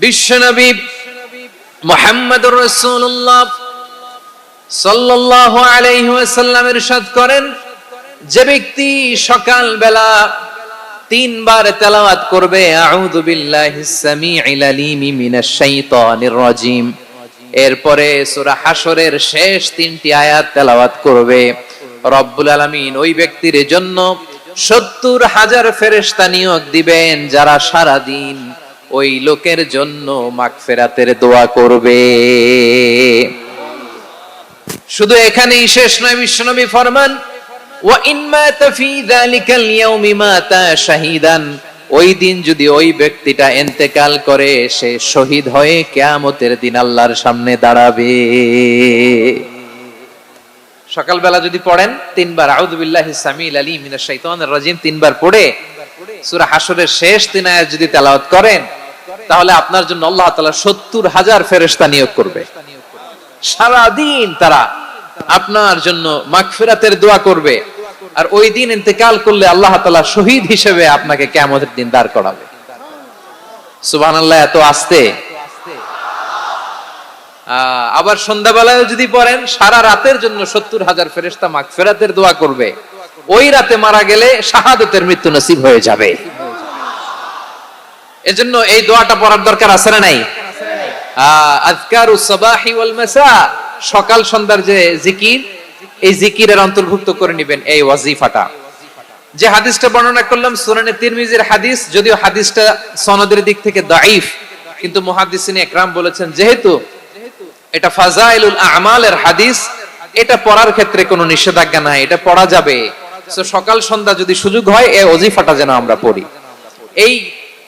বিশ্বনবী মুহাম্মদুর রাসূলুল্লাহ সাল্লাল্লাহু আলাইহি ওয়াসাল্লাম ইরশাদ করেন, যে ব্যক্তি সকাল বেলা তিনবার তেলাওয়াত করবে আউযু বিল্লাহিস সামিউল আলিম মিনাশ শাইতানির রাজিম, এরপরে সূরা হাশরের শেষ তিনটি আয়াত তেলাওয়াত করবে, রব্বুল আলামিন ওই ব্যক্তির জন্য ৭০,০০০ ফেরেশতা নিয়োগ দিবেন যারা সারা দিন ওই লোকের জন্য মাগফিরাতের দোয়া করবে। শুধু এখানেই শেষ নয়, বিশ্বনবী ফরমান ওয়া ইন মাতা ফি যালিকাল ইয়াউমি মাতা শাহীদান, ওই দিন যদি ওই ব্যক্তিটা ইন্তেকাল করে সে শহীদ হয়ে কিয়ামতের দিন আল্লাহর সামনে দাঁড়াবে। সকালবেলা যদি পড়েন তিনবার আউযু বিল্লাহিস সামিউল আলিম মিনাশ শাইতানির রাজিম তিনবার পড়ে সূরা হাশরের শেষ তিন আয়াত যদি তেলাওয়াত করেন, তাহলে আপনার জন্য আল্লাহ তাআলা ৭০,০০০ ফেরেশতা নিয়োগ করবে। সারা দিন তারা আপনার জন্য মাগফিরাতের দোয়া করবে, আর ওই দিন ইন্তেকাল করলে আল্লাহ তাআলা শহীদ হিসেবে আপনাকে কিয়ামতের দিন দাঁড় করাবে। সুবহানাল্লাহ, এত আস্তে। আবার সন্ধ্যাবেলায় যদি পড়েন, সারা রাতের জন্য ৭০,০০০ ফেরেশতা মাগফিরাতের দোয়া করবে। ওই রাতে মারা গেলে শাহাদাতের মৃত্যু নসিব হয়ে যাবে। এজন্য এই দোয়াটা পড়ার দরকার আছে না নাই? আযকারুস সাবাহি ওয়াল মাসা, সকাল সন্ধ্যার যে জিকির, এই জিকিরের অন্তর্ভুক্ত করে নেবেন এই ওয়াজিফাটা। যে হাদিসটা বর্ণনা করলাম সুনানে তিরমিজির হাদিস, যদিও হাদিসটা সনদের দিক থেকে দাঈফ, কিন্তু মুহাদ্দিসিন ইকরাম বলেছেন যেহেতু এটা ফাজাইলুল আমালের হাদিস, এটা পড়ার ক্ষেত্রে কোনো নিষেধাজ্ঞা নাই, এটা পড়া যাবে। সো সকাল সন্ধ্যা যদি সুযোগ হয় এই ওয়াজিফাটা যেন আমরা পড়ি। এই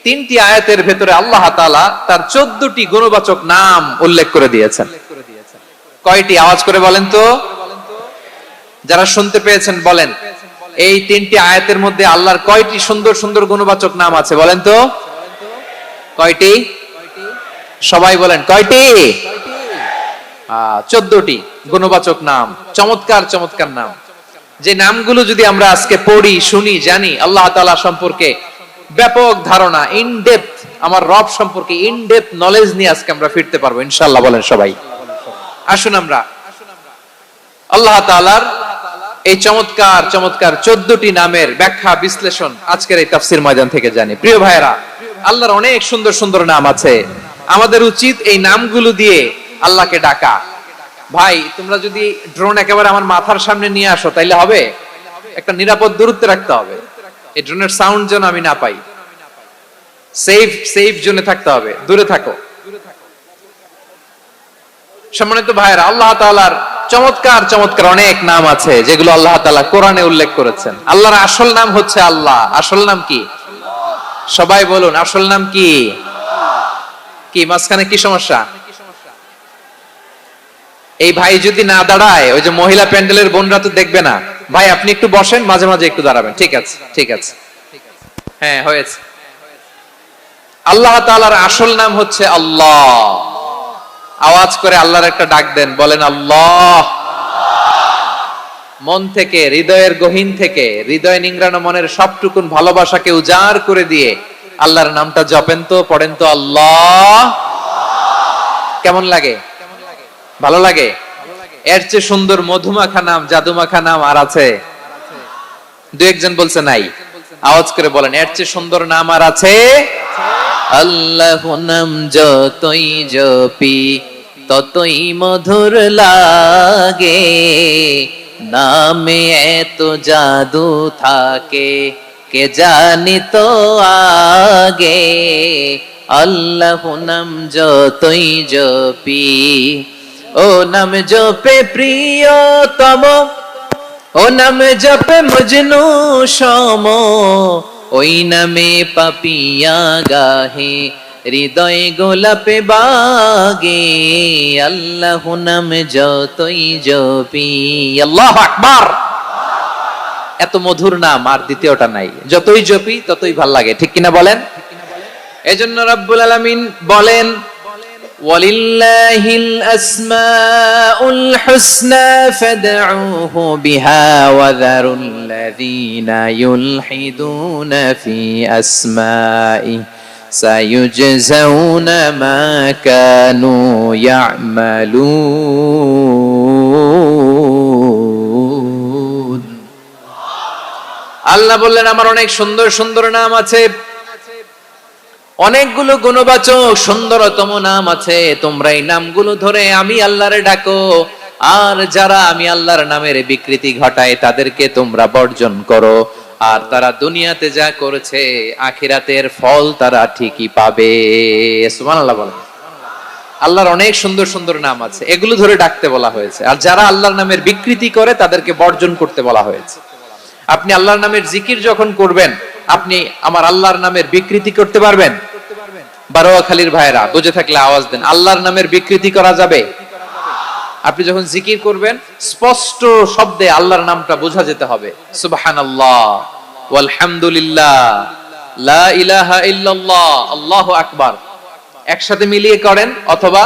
তিনটি আয়াতের ভেতরে আল্লাহ তাআলা তার ১৪টি গুণবাচক নাম উল্লেখ করে দিয়েছেন। কয়টি? আওয়াজ করে বলেন তো, যারা শুনতে পেয়েছেন বলেন, এই তিনটি আয়াতের মধ্যে আল্লাহর কয়টি সুন্দর সুন্দর গুণবাচক নাম আছে বলেন তো? কয়টি? সবাই বলেন কয়টি? ১৪টি গুণবাচক নাম, চমৎকার চমৎকার নাম। যে নামগুলো যদি আমরা আজকে পড়ি, শুনি, জানি, আল্লাহ তাআলা সম্পর্কে ব্যাপক ধারণা, ইন ডেপথ, আমার রব সম্পর্কে ইন ডেপথ নলেজ নিয়ে আজকে আমরা ফিরতে পারবো ইনশাআল্লাহ। বলেন সবাই। আসুন আমরা আল্লাহ তাআলার এই চমৎকার চমৎকার ১৪টি নামের ব্যাখ্যা বিশ্লেষণ আজকের এই তাফসীর ময়দান থেকে জানি। প্রিয় ভাইরা, আল্লাহর অনেক সুন্দর সুন্দর নাম আছে। আমাদের উচিত এই নামগুলো দিয়ে আল্লাহকে ডাকা। ভাই, তোমরা যদি ড্রোন একেবারে আমার মাথার সামনে নিয়ে আসো তাইলে হবে? একটা নিরাপদ দূরত্বে রাখতে হবে, এই ড্রোনের সাউন্ড যেন আমি না পাই। সেফ জোনে থাকতে হবে, দূরে থাকো। সম্মানিত ভাইরা, আল্লাহ তাআলার চমৎকার চমৎকার অনেক নাম আছে যেগুলো আল্লাহ তাআলা কোরআনে উল্লেখ করেছেন। আল্লাহর আসল নাম হচ্ছে আল্লাহ। আসল নাম কি? সবাই বলুন, আসল নাম কি? কি মাঝখানে কি সমস্যা? এই ভাই যদি না দাঁড়ায়, ওই যে মহিলা প্যান্ডেলের বোনরা তো দেখবে না। ভাই আপনি একটু বসেন, মাঝে মাঝে একটু দাঁড়াবেন। ঠিক আছে, ঠিক আছে, হ্যাঁ হয়েছে। আল্লাহ তাআলার আসল নাম হচ্ছে আল্লাহ। আওয়াজ করে আল্লাহর একটা ডাক দেন, বলেন আল্লাহ। মন থেকে, হৃদয়ের গহীন থেকে, হৃদয় নিংড়ানো মনের সবটুকুন ভালোবাসাকে উজাড় করে দিয়ে আল্লাহর নামটা জপেন তো, পড়েন তো আল্লাহ। কেমন লাগে? ভালো লাগে? এর চেয়ে সুন্দর মধুমাখা নাম, জাদুমাখা নাম আর আছে? দু একজন বলছে নাই। আওয়াজ করে বলেন, এর চেয়ে সুন্দর নাম আর আছে? আল্লাহ নাম যতই জপি ততই মধুর লাগে, নামে এত জাদু থাকে কে জানি তো আগে। আল্লাহ নাম যতই জপি, ও নাম জপে প্রিয়তম, ও নাম জপে মজনু সম, ওই নামে পাপিয়া গাহে হৃদয় গোলাপে বাগে। আল্লাহ নাম যতই জপি। আল্লাহু আকবার। এত মধুর নাম আর দ্বিতীয়টা নাই। যতই জপি ততই ভাল লাগে, ঠিক কিনা বলেন? এজন্য রব্বুল আলামিন বলেন, ওয়ালিল্লাহিল আসমাউল হুসনা ফাদউহু বিহা ওয়া যারুল্লাযীনা ইউলহিদুনা ফি আসমাই সায়ুজজাউনা মা কানু ইয়ামালুন। আল্লাহ বললেন আমার অনেক সুন্দর সুন্দর নাম আছে, অনেকগুলো গুণবাচক সুন্দরতম নাম আছে, তোমরা এই নামগুলো ধরে আমি আল্লাহরে ডাকো, আর যারা আমি আল্লাহর নামের বিকৃতি ঘটায় তাদেরকে তোমরা বর্জন করো, আর তারা দুনিয়াতে যা করেছে আখিরাতের ফল তারা ঠিকই পাবে। সুবহানাল্লাহ বলেন। আল্লাহর অনেক সুন্দর সুন্দর নাম আছে, এগুলো ধরে ডাকতে বলা হয়েছে, আর যারা আল্লাহর নামের বিকৃতি করে তাদেরকে বর্জন করতে বলা হয়েছে। আপনি আল্লাহর নামের জিকির যখন করবেন, আপনি আমার আল্লাহর নামের বিকৃতি করতে পারবেন? বারোয়াখালীর ভাইরা বুঝে থাকলে আওয়াজ দেন, আল্লাহর নামের বিকৃতি করা যাবে? আপনি যখন জিকির করবেন স্পষ্ট শব্দে আল্লাহর নামটা বোঝা যেতে হবে। সুবহানাল্লাহ, ওয়ালহামদুলিল্লাহ, লা ইলাহা ইল্লাল্লাহ, আল্লাহু আকবার একসাথে মিলিয়ে করেন, অথবা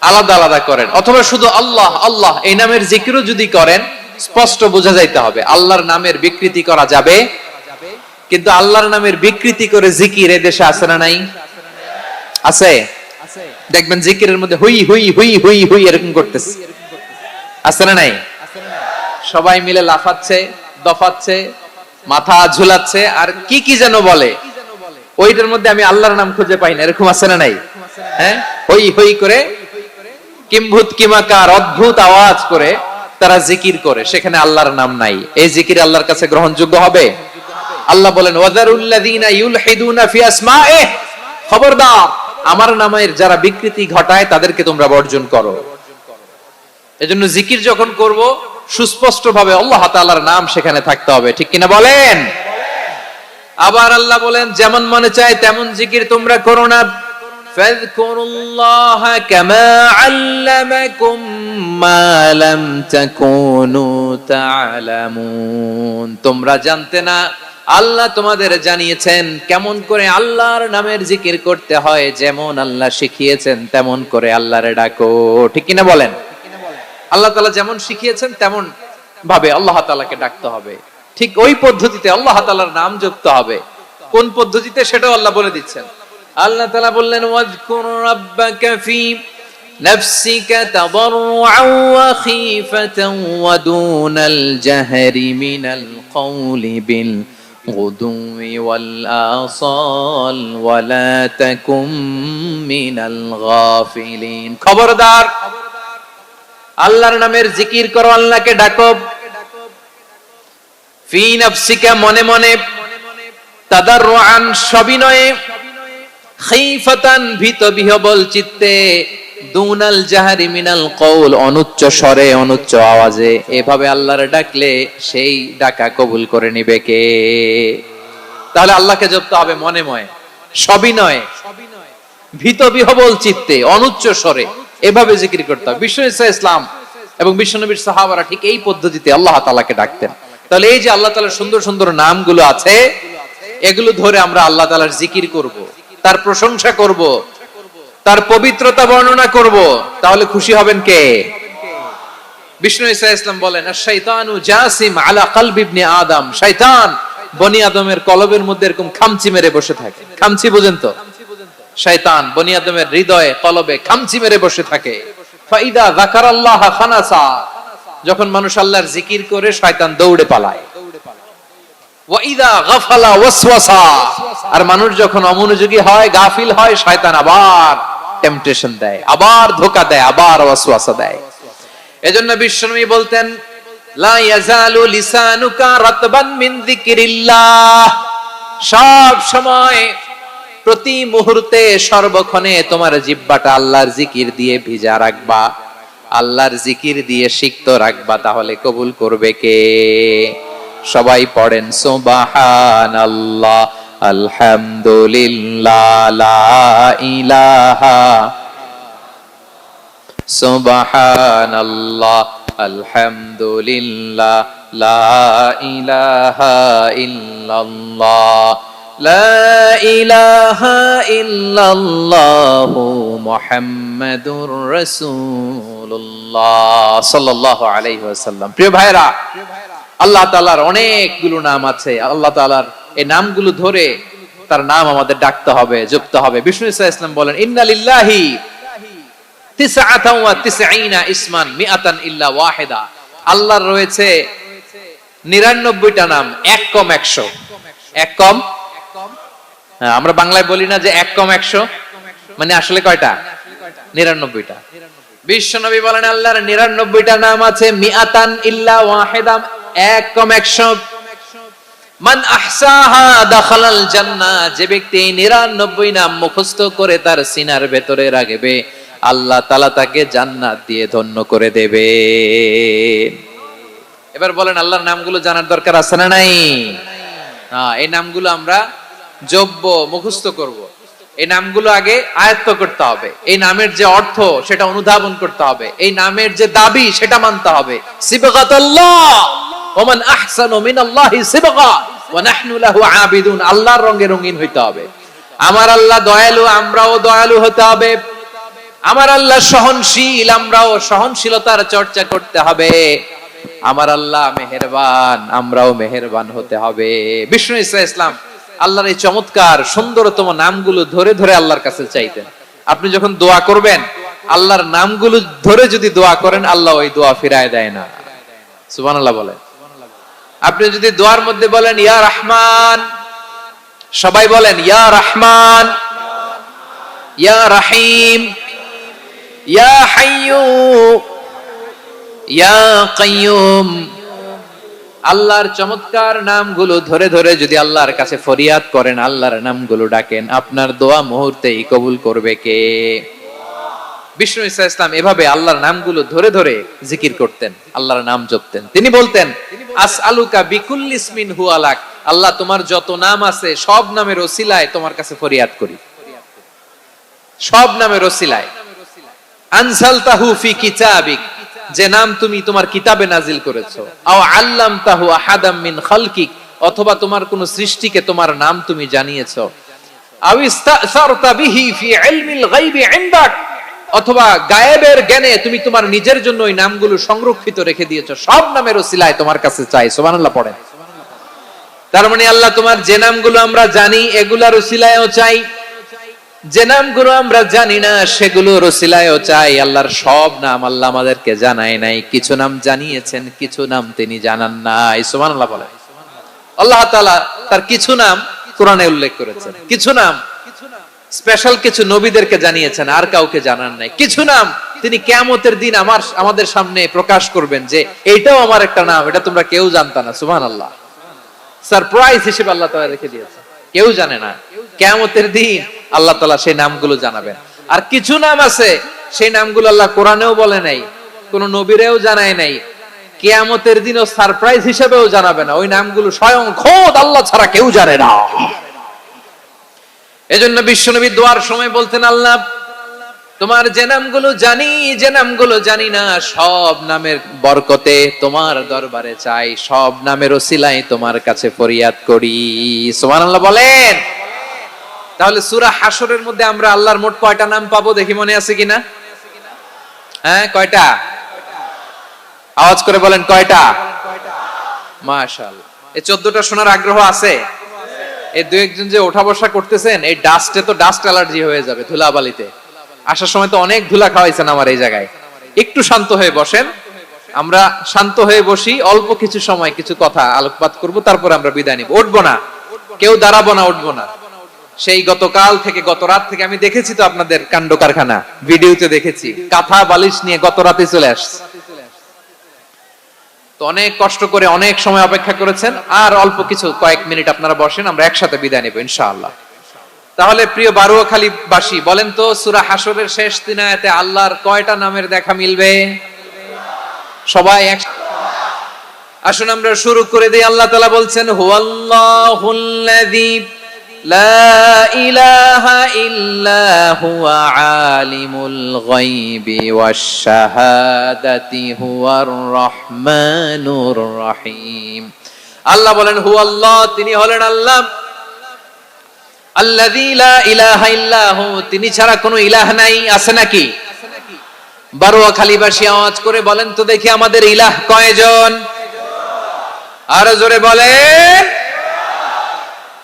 আলাদা আলাদা করেন, অথবা শুধু আল্লাহ আল্লাহ এই নামের জিকিরও যদি করেন স্পষ্ট বোঝা যাইতে হবে। আল্লাহর নামের বিকৃতি করা যাবে, কিন্তু আল্লাহর নামের বিকৃতি করে জিকির এ দেশে আছে না নাই? আছে। দেখবেন জিকিরের মধ্যে হুই হুই হুই হুই হুই এরকম করতেছে, আছে না নাই? সবাই মিলে লাফাচ্ছে, দফাচ্ছে, মাথা ঝুলাচ্ছে, আর কি কি যেন বলে, ওইটার মধ্যে আমি আল্লাহর নাম খুঁজে পাই না, এরকম আছে না নাই? হ্যাঁ, হই হই করে কিম্ভূত কিমাকার অদ্ভুত আওয়াজ করে তারা জিকির করে, সেখানে আল্লাহর নাম নাই। এই জিকির আল্লাহর কাছে গ্রহণযোগ্য হবে? আল্লাহ বলেন ওয়াযারুল্লাযীনা ইউলহিদুনা ফি আসমাইহি, খবরদার আমার নামের যারা বিকৃতি ঘটায় তাদেরকে তোমরা বর্জন করো। এজন্য জিকির যখন করব সুস্পষ্ট ভাবে আল্লাহ তাআলার নাম সেখানে থাকতে হবে, ঠিক কিনা বলেন? আবার আল্লাহ বলেন যেমন মনে চায় তেমন জিকির তোমরা করো না। ফাযকুরুল্লাহা কামা আল্লামাকুম মা লাম তাকুনু তা'লামুন, তোমরা জানতে না, আল্লাহ তোমাদের জানিয়েছেন কেমন করে আল্লাহর নামের জিকির করতে হয়, যেমন আল্লাহ শিখিয়েছেন তেমন করে আল্লাহরে ডাকো, ঠিক কিনা বলেন? আল্লাহ তাআলা যেমন শিখিয়েছেন তেমন ভাবে আল্লাহ তাআলাকে ডাকতে হবে, ঠিক ওই পদ্ধতিতে আল্লাহ তাআলার নাম যুক্ত হবে। কোন পদ্ধতিতে সেটাও আল্লাহ বলে দিচ্ছেন। আল্লাহ তাআলা বললেন ওয়াজকুর রাব্বাকা ফি নাফসিকা তাদাররুআন ওয়া খীফাতান ওয়া দুনাল জাহরি মিনাল কওলি বিল গুদুই ওয়াল আসাল ওয়া লা তাকুম মিনাল গাফিলিন। খবরদার আল্লাহর নামের জিকির করো, আল্লাহকে ডাকো। ফি নাফসিকা মনে মনে, তাদাররুআন সবিনয়ে, খীফাতান ভীত বিহবল চিত্তে, দুনাল জাহরি মিনাল কওল অনুচ্চ স্বরে অনুচ্চ আওয়াজে। এভাবে আল্লাহরে ডাকলে সেই ডাকা কবুল করে নিবে কে? তাহলে আল্লাহকে জপতে হবে মনে মনে, সবিনয়ে, ভীত বিহবল চিত্তে, অনুচ্চ স্বরে, এভাবে জিকির করতে হবে। বিষ্ণু ইসলাম এবং বিশ্বনবীর সাহাবারা ঠিক এই পদ্ধতিতে আল্লাহ তাআলাকে ডাকতেন। তাহলে এই যে আল্লাহ তাআলার সুন্দর সুন্দর নামগুলো আছে, এগুলো ধরে আমরা আল্লাহ তাআলার জিকির করব, তার প্রশংসা করব, তার পবিত্রতা বর্ণনা করব, তাহলে খুশি হবেন কে? বিষ্ণু ইসলাম বলেন আশ-শাইতানু জাসিম আলা কলবি ইবনে আদম, শয়তান বনি আদমের কলবের মধ্যে এরকম খামচি মেরে বসে থাকে। খামচি বুঝেন তো? শয়তান বনি আদমের হৃদয়ে কলবে খামচি মেরে বসে থাকে। ফাইদা যাকারাল্লাহ খানাসা, যখন মানুষ আল্লাহর জিকির করে শয়তান দৌড়ে পালায়। ওয়া ইযা গাফালা ওয়াসওয়াসা, আর মানুষ যখন অমনোযোগী হয়, গাফিল হয়, শয়তান আবার টেম্পটেশন দেয়, আবার ধোঁকা দেয়, আবার ওয়াসওয়াসা দেয়। এজন্য বিশ্বনবী বলতেন লা ইয়াজালু লিসানুকা রাতবান মিন যিকরিল্লাহ, সব সময় প্রতি মুহূর্তে সর্বক্ষণে তোমার জিহ্বাটা আল্লাহর জিকির দিয়ে ভিজা রাখবা, আল্লাহর জিকির দিয়ে সিক্ত রাখবা, তাহলে কবুল করবে কে? সবাই পড়েন সুবহানাল্লাহ, আলহামদুলিল্লাহ, লা ইলাহা, সুবহানাল্লাহ, আলহামদুলিল্লাহ, লা ইলাহা ইল্লাল্লাহ, লা ইলাহা ইল্লাল্লাহু মুহাম্মাদুর রাসূলুল্লাহ সাল্লাল্লাহু আলাইহি ওয়াসাল্লাম। প্রিয় ভাইরা, আল্লাহ তাআলার অনেকগুলো নাম আছে। আল্লাহ তাআলার এই নামগুলো ধরে তার নাম আমাদের ডাকতে হবে, জপতে হবে। বিষ্ণু ইসলাম বলেন ইন্না লিল্লাহি 99 ইসমান মিআতান ইল্লা ওয়াহিদা। আল্লাহর রয়েছে 99টা নাম, এক কম 100। এক কম, আমরা বাংলায় বলি না যে এক কম 100, মানে আসলে কয়টা? 99টা। বিশ্বনবী বলেন আল্লাহর 99টা নাম আছে, মিআতান ইল্লা ওয়াহিদা, এক কম 100। মান আহসাহা দাখালাল জান্নাহ, যে ব্যক্তি 99 নাম মুখস্থ করে তার সিনার ভেতরে রাখবে, আল্লাহ তাআলা তাকে জান্নাত দিয়ে ধন্য করে দেবে। এবার বলেন আল্লাহর নামগুলো জানার দরকার আছে না নাই? এই নামগুলো আমরা জপব, মুখস্থ করব। এই নামগুলো আগে আয়ত্ত করতে হবে। এই নামের যে অর্থ সেটা অনুধাবন করতে হবে। এই নামের যে দাবি সেটা মানতে হবে। সিবগাতুল্লাহ ওয়া মান আহসানু মিনাল্লাহি সিবগা ওয়া নাহনু লাহু আবিদুন। আল্লাহর রঙে রঙিন হইতে হবে। আমার আল্লাহ দয়ালু, আমরাও দয়ালু হতে হবে। আমার আল্লাহ সহনশীল, আমরাও সহনশীলতার চর্চা করতে হবে। আমার আল্লাহ মেহেরবান, আমরাও মেহেরবান হতে হবে। বিষ্ণু ইসলাম আল্লাহর এই চমৎকার সুন্দরতম নামগুলো ধরে ধরে আল্লাহর কাছে চাইতেন। আপনি যখন দোয়া করবেন, আল্লাহর নামগুলো ধরে যদি দোয়া করেন, আল্লাহ ওই দোয়া ফিরায় দেয় না। সুবহানাল্লাহ বলেন। আপনি যদি দোয়ার মধ্যে বলেন ইয়া রহমান, সবাই বলেন ইয়া রহমান, ইয়া রহিম, ইয়া হাইয়্যু, ইয়া কাইয়্যুম। আল্লাহর চমৎকার নামগুলো ধরে ধরে যদি আল্লাহর কাছে ফরিয়াদ করেন, আল্লাহর নামগুলো ডাকেন, আপনার দোয়া মুহূর্তেই কবুল করবে কে? বিষ্ণু ইসলাম এভাবে আল্লাহর নামগুলো ধরে ধরে জিকির করতেন, আল্লাহর নাম জপতেন। তিনি বলতেন আসআলুকা বিকুল্লি ইসমিন হুয়া লাক, আল্লাহ তোমার যত নাম আছে সব নামের ওসিলায় তোমার কাছে ফরিয়াদ করি, সব নামের ওসিলায়। আনসালতাহু ফি কিতাবিক, যে নাম তুমি তোমার কিতাবে নাজিল করেছো। আও আল্লামতাহু আহাদাম মিন খালকিক, অথবা তোমার কোন সৃষ্টিকে তোমার নাম তুমি জানিয়েছো। আও ইস্তাসারতা বিহি ফি ইলমিল গায়বি ইনদাক, অথবা গায়েবের জ্ঞানে তুমি তোমার নিজের জন্য ওই নামগুলো সংরক্ষিত রেখে দিয়েছো। সব নামের ওসিলায় তোমার কাছে চাই। সুবহানাল্লাহ পড়েন। তার মানে আল্লাহ তোমার যে নামগুলো আমরা জানি এগুলার ওসিলায়ও চাই, যে নামগুলো আমরা জানি না সেগুলোর ওসিলায়ও চাই। আল্লাহর সব নাম আল্লাহ আমাদেরকে জানায় নাই, কিছু নাম জানিয়েছেন, কিছু নাম তিনি জানান নাই। সুবহানাল্লাহ বলেন। আল্লাহ তাআলা তার কিছু নাম কোরআনে উল্লেখ করেছেন, কিছু নাম স্পেশাল কিছু নবীদেরকে জানিয়েছেন, আর কাউকে জানান নাই। কিছু নাম তিনি কিয়ামতের দিন আমাদের সামনে প্রকাশ করবেন যে এইটাও আমার একটা নাম, এটা তোমরা কেউ জানতা না। সুবহানাল্লাহ। সারপ্রাইজ হিসেবে আল্লাহ তাআলা রেখে দিয়েছেন, কেউ জানে না। কিয়ামতের দিন আল্লাহ তাআলা সেই নামগুলো জানাবেন। আর কিছু নাম আছে সেই নামগুলো আল্লাহ কোরআনেও বলে নাই, কোন নবীরেও জানায় নাই, কিয়ামতের দিনও সারপ্রাইজ হিসেবেও জানাবে না। ওই নামগুলো স্বয়ং খোদ আল্লাহ ছাড়া কেউ জানে না। এজন্য বিশ্বনবী দোয়ার সময় বলতেন আল্লাহ তোমার যে নামগুলো জানি, যে নামগুলো জানি না, সব নামের বরকতে তোমার দরবারে চাই, সব নামের ওসিলায় তোমার কাছে ফরিয়াদ করি। সুবহানাল্লাহ বলেন। তাহলে সূরা হাশরের মধ্যে আমরা আল্লাহর মোট কয়টা নাম পাবো দেখি, মনে আছে কিনা? হ্যাঁ, কয়টা? আওয়াজ করে বলেন কয়টা? মাশাআল্লাহ। এই 14টা শোনার আগ্রহ আছে? এই দুই একজন যে ওঠা বসা করতেছেন, এই ডাস্টে তো ডাস্ট অ্যালার্জি হয়ে যাবে, ধুলাবালিতে। আসার সময় তো অনেক ধুলা খাওয়াইছেন আমার এই জায়গায়। একটু শান্ত হয়ে বসেন, আমরা শান্ত হয়ে বসি, অল্প কিছু সময় কিছু কথা আলোকপাত করব, তারপর আমরা বিদায় নিব। উঠবো না, কেউ দাঁড়াবো না, উঠবো না। সেই গতকাল থেকে, গত রাত থেকে আমি দেখেছি তো আপনাদের কাণ্ড কারখানা, ভিডিওতে দেখেছি, কাঁথা বালিশ নিয়ে গত রাতে চলে আসছে। তো অনেক কষ্ট করে অনেক সময় অপেক্ষা করেছেন, আর অল্প কিছু কয়েক মিনিট আপনারা বসেন, আমরা একসাথে বিদায় নেব ইনশাআল্লাহ। তাহলে প্রিয় বারুয়াখালী বাসী, বলেন তো সূরা হাশরের শেষ 3 আয়াতে আল্লাহর কয়টা নামের দেখা মিলবে? সবাই আসুন আমরা শুরু করে দেই। আল্লাহ তাআলা বলছেন হুয়াল্লাহুল্লাযী লা ইলাহা ইল্লা হুয়া আলিমুল গায়বি ওয়াশ শাহাদাতি হুয়ার রহমানুর রহিম। আল্লাহ বলেন হুয়াল্লাহ, তিনি হলেন আল্লাহ, আল্লাযী লা ইলাহা ইল্লা হু, তিনি ছাড়া কোনো ইলাহ নাই। আছে নাকি? বারুয়াখালীবাসী আওয়াজ করে বলেন তো দেখি আমাদের ইলাহ কয়জন? আরো জোরে বলেন।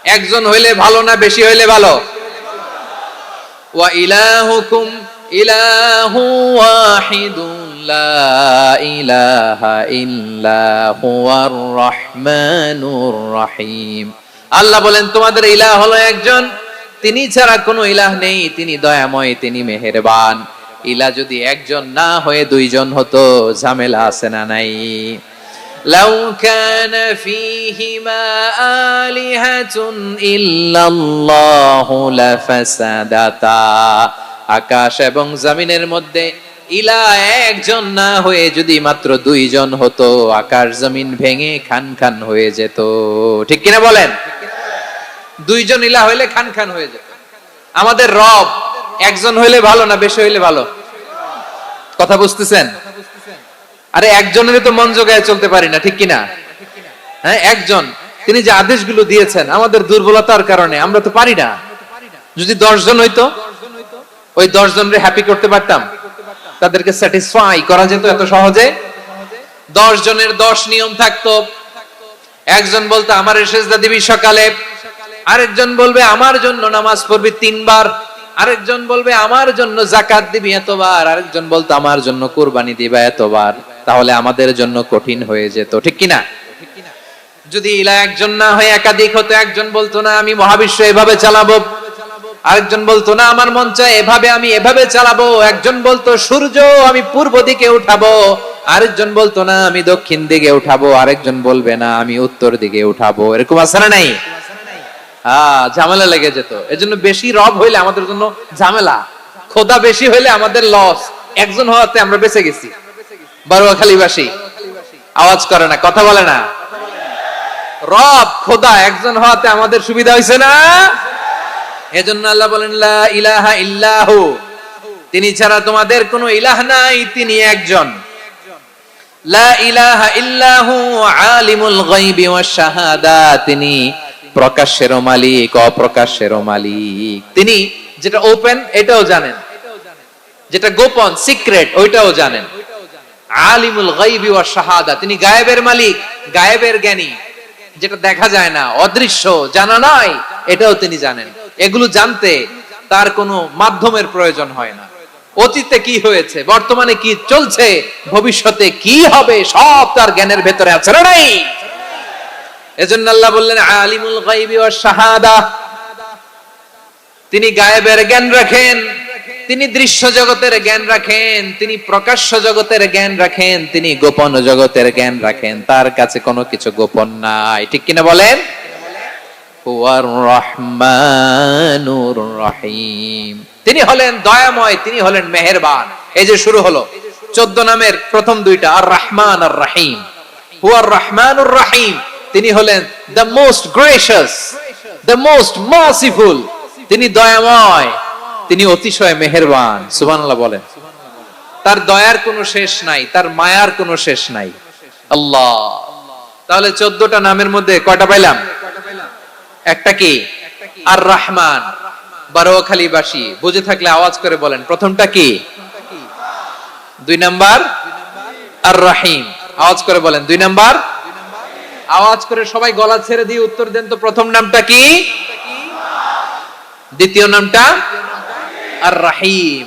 একজন হইলে ভালো না বেশি হইলে ভালো? ওয়া ইলাহুকুম ইলাহু ওয়াহিদুন লা ইলাহা ইল্লা হুয়ার রহমানুর রহিম। আল্লাহ বলেন তোমাদের ইলাহ হলো একজন, তিনি ছাড়া কোনো ইলাহ নেই, তিনি দয়াময়, তিনি মেহেরবান। ইলাহ যদি একজন না হয়ে দুইজন হতো, ঝামেলা আছে না নাই? লাউ কানা ফীহিমা আলিহাতুন ইল্লাল্লাহু লাফাসাদাতা। আকাশ এবং জমিনের মধ্যে ইলাহ একজন না হয়ে যদি মাত্র দুইজন হতো, আকাশ জমিন ভেঙে খান খান হয়ে যেত। ঠিক কিনা বলেন? দুইজন ইলাহ হইলে খান খান হয়ে যেত। আমাদের রব একজন হইলে ভালো না বেশি হইলে ভালো? কথা বুঝতেছেন? আরে একজনের তো মন জোগায় চলতে পারি না, ঠিক কিনা? হ্যাঁ, একজন, তিনি যে আদেশগুলো দিয়েছেন আমাদের দুর্বলতার কারণে আমরা তো পারি না। যদি 10 জন হইতো, ওই 10 জনরে হ্যাপি করতে পারতাম, তাদেরকে স্যাটিসফাই করা যেত এত সহজে? 10 জনের 10 নিয়ম থাকতো। একজন বলতো আমার সেজদা দিবি সকালে, আরেকজন বলবে আমার জন্য নামাজ পড়বি 3 বার, আরেকজন বলবে আমার জন্য যাকাত দিবি এতবার, আরেকজন বলতো আমার জন্য কুরবানি দিবা এতবার। তাহলে আমাদের জন্য কঠিন হয়ে যেত, ঠিক কিনা? যদি ইলাহ একজন না হয়ে একাধিক হতো, একজন বলতো না আমি মহাবিশ্ব এভাবে চালাবো, আরেকজন বলতো না আমার মন চায় এভাবে, আমি এভাবে চালাবো, একজন বলতো সূর্য আমি পূর্ব দিকে উঠাবো, আরেকজন বলতো না আমি দক্ষিণ দিকে উঠাবো, আরেকজন বলবে না আমি উত্তর দিকে উঠাবো। এরকম আছে না নাই? ঝামেলা লেগে যেত। এজন্য বেশি রব হইলে আমাদের জন্য ঝামেলা, খোদা বেশি হইলে আমাদের লস। একজন হওয়াতে আমরা বেঁচে গেছি। বারুয়াখালীবাসী আওয়াজ করে না, কথা বলে না। রব খোদা একজন হওয়াতে আমাদের সুবিধা হয়েছে না? এজন্য আল্লাহ বলেন লা ইলাহা ইল্লাহু, তিনি ছাড়া তোমাদের কোনো ইলাহ নাই, তিনি একজন। লা ইলাহা ইল্লাহু আলিমুল গায়বি ওয়াশ শাহাদা, তিনি প্রকাশ্যেরও মালিক অপ্রকাশ্যেরও মালিক। তিনি যেটা ওপেন এটাও জানেন, যেটা গোপন সিক্রেট ওইটাও জানেন। আলিমুল গায়বি ওয়াশ শাহাদা, তিনি গায়েবের মালিক, গায়েবের জ্ঞানী, যেটা দেখা যায় না, অদৃশ্য, জানা নাই, এটাও তিনি জানেন। এগুলো জানতে তার কোনো মাধ্যমের প্রয়োজন হয় না। অতীতে কি হয়েছে, বর্তমানে কি চলছে, ভবিষ্যতে কি হবে, সব তার জ্ঞানের ভেতরে আছে না নাই? এজন্য আল্লাহ বললেন আলিমুল গায়বি ওয়াশ শাহাদা, তিনি গায়েবের জ্ঞান রাখেন, তিনি দৃশ্য জগতের জ্ঞান রাখেন, তিনি প্রকাশ্য জগতের জ্ঞান রাখেন, তিনি গোপন জগতের জ্ঞান রাখেন। তার কাছে কোনো কিছু গোপন নাই, ঠিক কিনা বলেন? হুয়ার রহমানুর রহিম, তিনি হলেন দয়াময়, তিনি হলেন মেহেরবান। এই যে শুরু হলো 14 নামের প্রথম দুইটা, আর রহমান আর রহিম। হুয়ার রহমানুর রহিম, তিনি হলেন the most gracious, the most merciful, তিনি দয়াময়, তিনি অতিশয় মেহেরবান। সুবহানাল্লাহ বলেন। তার দয়ার কোনো শেষ নাই, তার মায়ার কোনো শেষ নাই। আল্লাহ, তাহলে 14টা নামের মধ্যে কয়টা পাইলাম? একটা কি? আর রহমান। বারোয়াখালীবাসী বুঝে থাকলে আওয়াজ করে বলেন, প্রথমটা কি? 2 নাম্বার আর রহিম। আওয়াজ করে বলেন 2 নাম্বার। আওয়াজ করে সবাই গলা ছেড়ে দিয়ে উত্তর দেন তো, প্রথম নামটা কি? দ্বিতীয় নামটা? আর রহিম।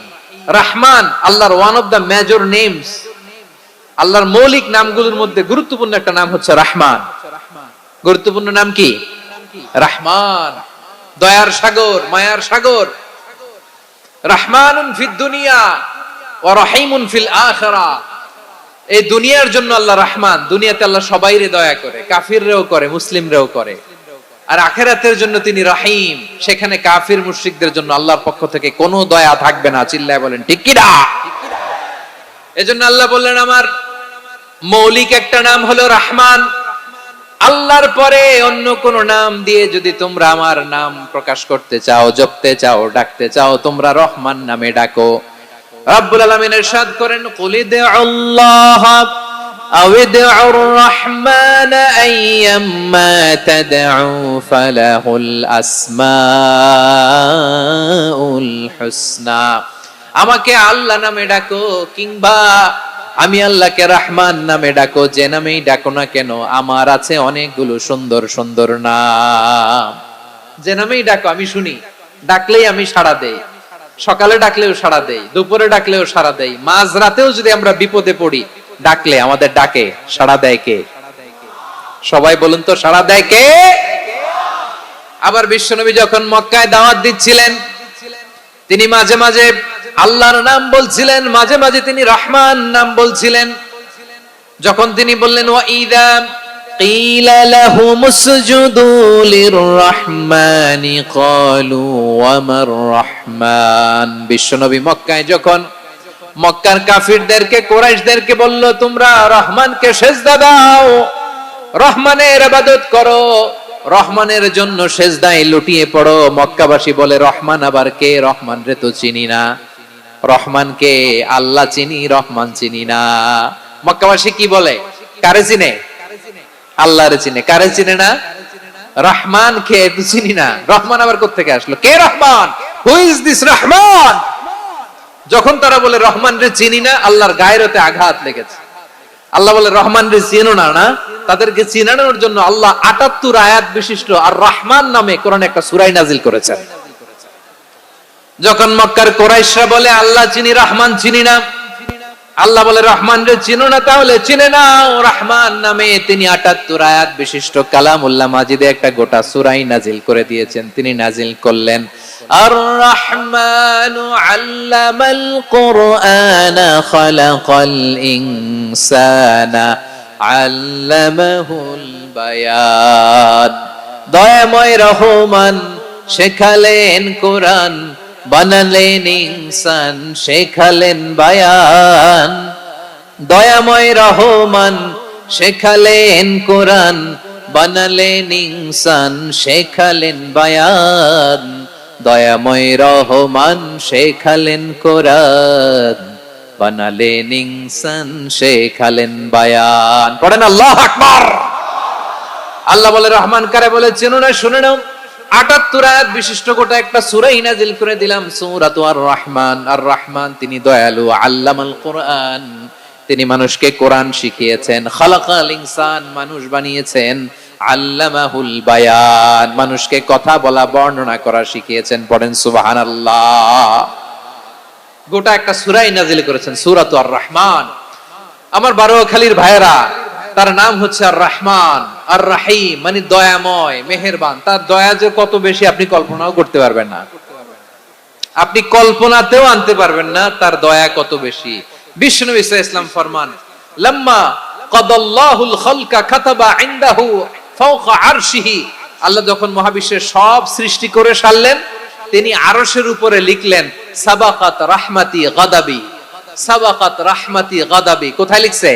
রহমান আল্লাহর one of the major names, আল্লাহর মৌলিক নামগুলোর মধ্যে গুরুত্বপূর্ণ একটা নাম হচ্ছে রহমান। গুরুত্বপূর্ণ নাম কি? রহমান, দয়ার সাগর, মায়ার সাগর। রহমানুন ফিদ দুনিয়া ওয়া রহিমুন ফিল আখিরাহ। এই দুনিয়ার জন্য আল্লাহ রহমান, দুনিয়াতে আল্লাহ সবাইরে দয়া করে, কাফিররেও করে, মুসলিমরেও করে। আর আখিরাতের জন্য তিনি রহিম, সেখানে কাফির মুশরিকদের জন্য আল্লাহর পক্ষ থেকে কোনো দয়া থাকবে না। চিল্লায় বলেন ঠিক কি না? এজন্য আল্লাহ বললেন আমার মৌলিক একটা নাম হলো রহমান। আল্লাহর পরে অন্য কোন নাম দিয়ে যদি তোমরা আমার নাম প্রকাশ করতে চাও, জপতে চাও, ডাকতে চাও, তোমরা রহমান নামে ডাকো। রব্বুল আলামিন ইরশাদ করেন কুলিদুল্লাহ আউদুর রহমান আইয়াম্মা তাদউ ফালাহুল আসমাউল হুসনা। আমাকে আল্লাহ নামে ডাকো, কিংবা আমি আল্লাহকে রহমান নামে ডাকো, যে নামেই ডাকো না কেন আমার আছে অনেকগুলো সুন্দর সুন্দর নাম। যে নামেই ডাকো আমি শুনি, ডাকলেই আমি সাড়া দেই, সকালে ডাকলেও সাড়া দেই, দুপুরে ডাকলেও সাড়া দেই, মাঝরাতেও যদি আমরা বিপদে পড়ি ডাকলে আমাদের ডাকে সাড়া দেয় কে? সবাই বলুন তো, সাড়া দেয় কে? আবার বিশ্বনবী যখন মক্কায় দাওয়াত দিচ্ছিলেন, তিনি মাঝে মাঝে আল্লাহর নাম বলছিলেন, মাঝে মাঝে তিনি রহমান নাম বলছিলেন। যখন তিনি বললেন ওয়া ইযা কিলা লাহুমুসজুদু লিররহমানি ক্বালু ওয়া মার রহমান, বিশ্বনবী মক্কায় যখন মক্কার কাফিরদেরকে, কুরাইশদেরকে বলল তোমরা রহমানকে সিজদা দাও, রহমানের ইবাদত করো, রহমানের জন্য সিজদায় লুটিয়ে পড়ো, মক্কাবাসী বলে রহমান আবার কে? রহমান রে তো চিনি না। রহমান কে? আল্লাহ চিনি, রহমান চিনি না। মক্কাবাসী কি বলে? কারে চিনে? আল্লাহরে চিনে। কারে চিনে না? রহমান কে তো চিনি না, রহমান আবার কোত্থেকে আসলো? কে Rahman? Who is this Rahman? যখন তারা বলে রহমান রে চিনি না, আল্লাহর গায়রতে আঘাত লেগেছে। আল্লাহ বলে রহমান রে চিনো না, না? তাদেরকে চিনানোর জন্য আল্লাহ ৭৮ আয়াত বিশিষ্ট আর রহমান নামে কোরআনে একটা সূরা নাজিল করেছেন। যখন মক্কার কুরাইশরা বলে আল্লাহ চিনি, রহমান চিনি না, আল্লাহ বলে রহমান রে চিনো না, তাহলে চিনে নাও রহমান নামে। তিনি ৭৮ আয়াত বিশিষ্ট কালামুল্লাহ মাজিদে একটা গোটা সূরা নাজিল করে দিয়েছেন। তিনি নাজিল করলেন আর রহমানু আল্লামাল কুরআনা খালাকাল ইনসানা আল্লামাহুল বায়ান, দয়াময় রহমান শেখালেন কোরআন, বানালেন ইনসান, শেখালেন বায়ান। দয়াময় রহমান শেখালেন কোরআন, বানালেন ইনসান, শেখালেন বায়ান। দয়াময় রহমান শেখালেন কোরআন, বানালেন ইনসান, শেখালেন বায়ান। পড়েন আল্লাহু আকবার। আল্লাহ বলে রহমান কারে বলে চেনো না? শুনে নাও, ৭৮ আয়াত বিশিষ্ট গোটা একটা সূরা নাজিল করে দিলাম, সূরাতু আর রহমান। আর রহমান তিনি দয়ালু, আল্লামাল কোরআন, তিনি মানুষকে কোরআন শিখিয়েছেন, খালাকাল ইনসান, মানুষ বানিয়েছেন, আল্লামাহুল বায়ান, মানুষকে কথা বলা, বর্ণনা করা শিখিয়েছেন। পড়েন সুবহানাল্লাহ। গোটা একটা সূরা নাজিল করেছেন, সূরাতু আর রহমান। আমার বারোয়াখালীর ভাইয়েরা, তার নাম হচ্ছে আর রহমান, আর রাহিম মানে দয়াময়, মেহেরবান। তার দয়া যে কত বেশি আপনি কল্পনাও করতে পারবেন না, আপনি কল্পনাতেও আনতে পারবেন না তার দয়া কত বেশি। বিশ্বনবী সাল্লাল্লাহু আলাইহি ওয়াসাল্লাম ফরমান, লাম্মা কাদাল্লাহুল খালকা কাতাবা ইনদাহু ফাওকা আরশিহি, আল্লাহ যখন মহাবিশ্বের সব সৃষ্টি করে সারলেন, তিনি আরশের উপরে লিখলেন সাবাকাত রাহমাতি গাদাবি, সাবাকাত রাহমাতি গাদাবি। কোথায় লিখছে?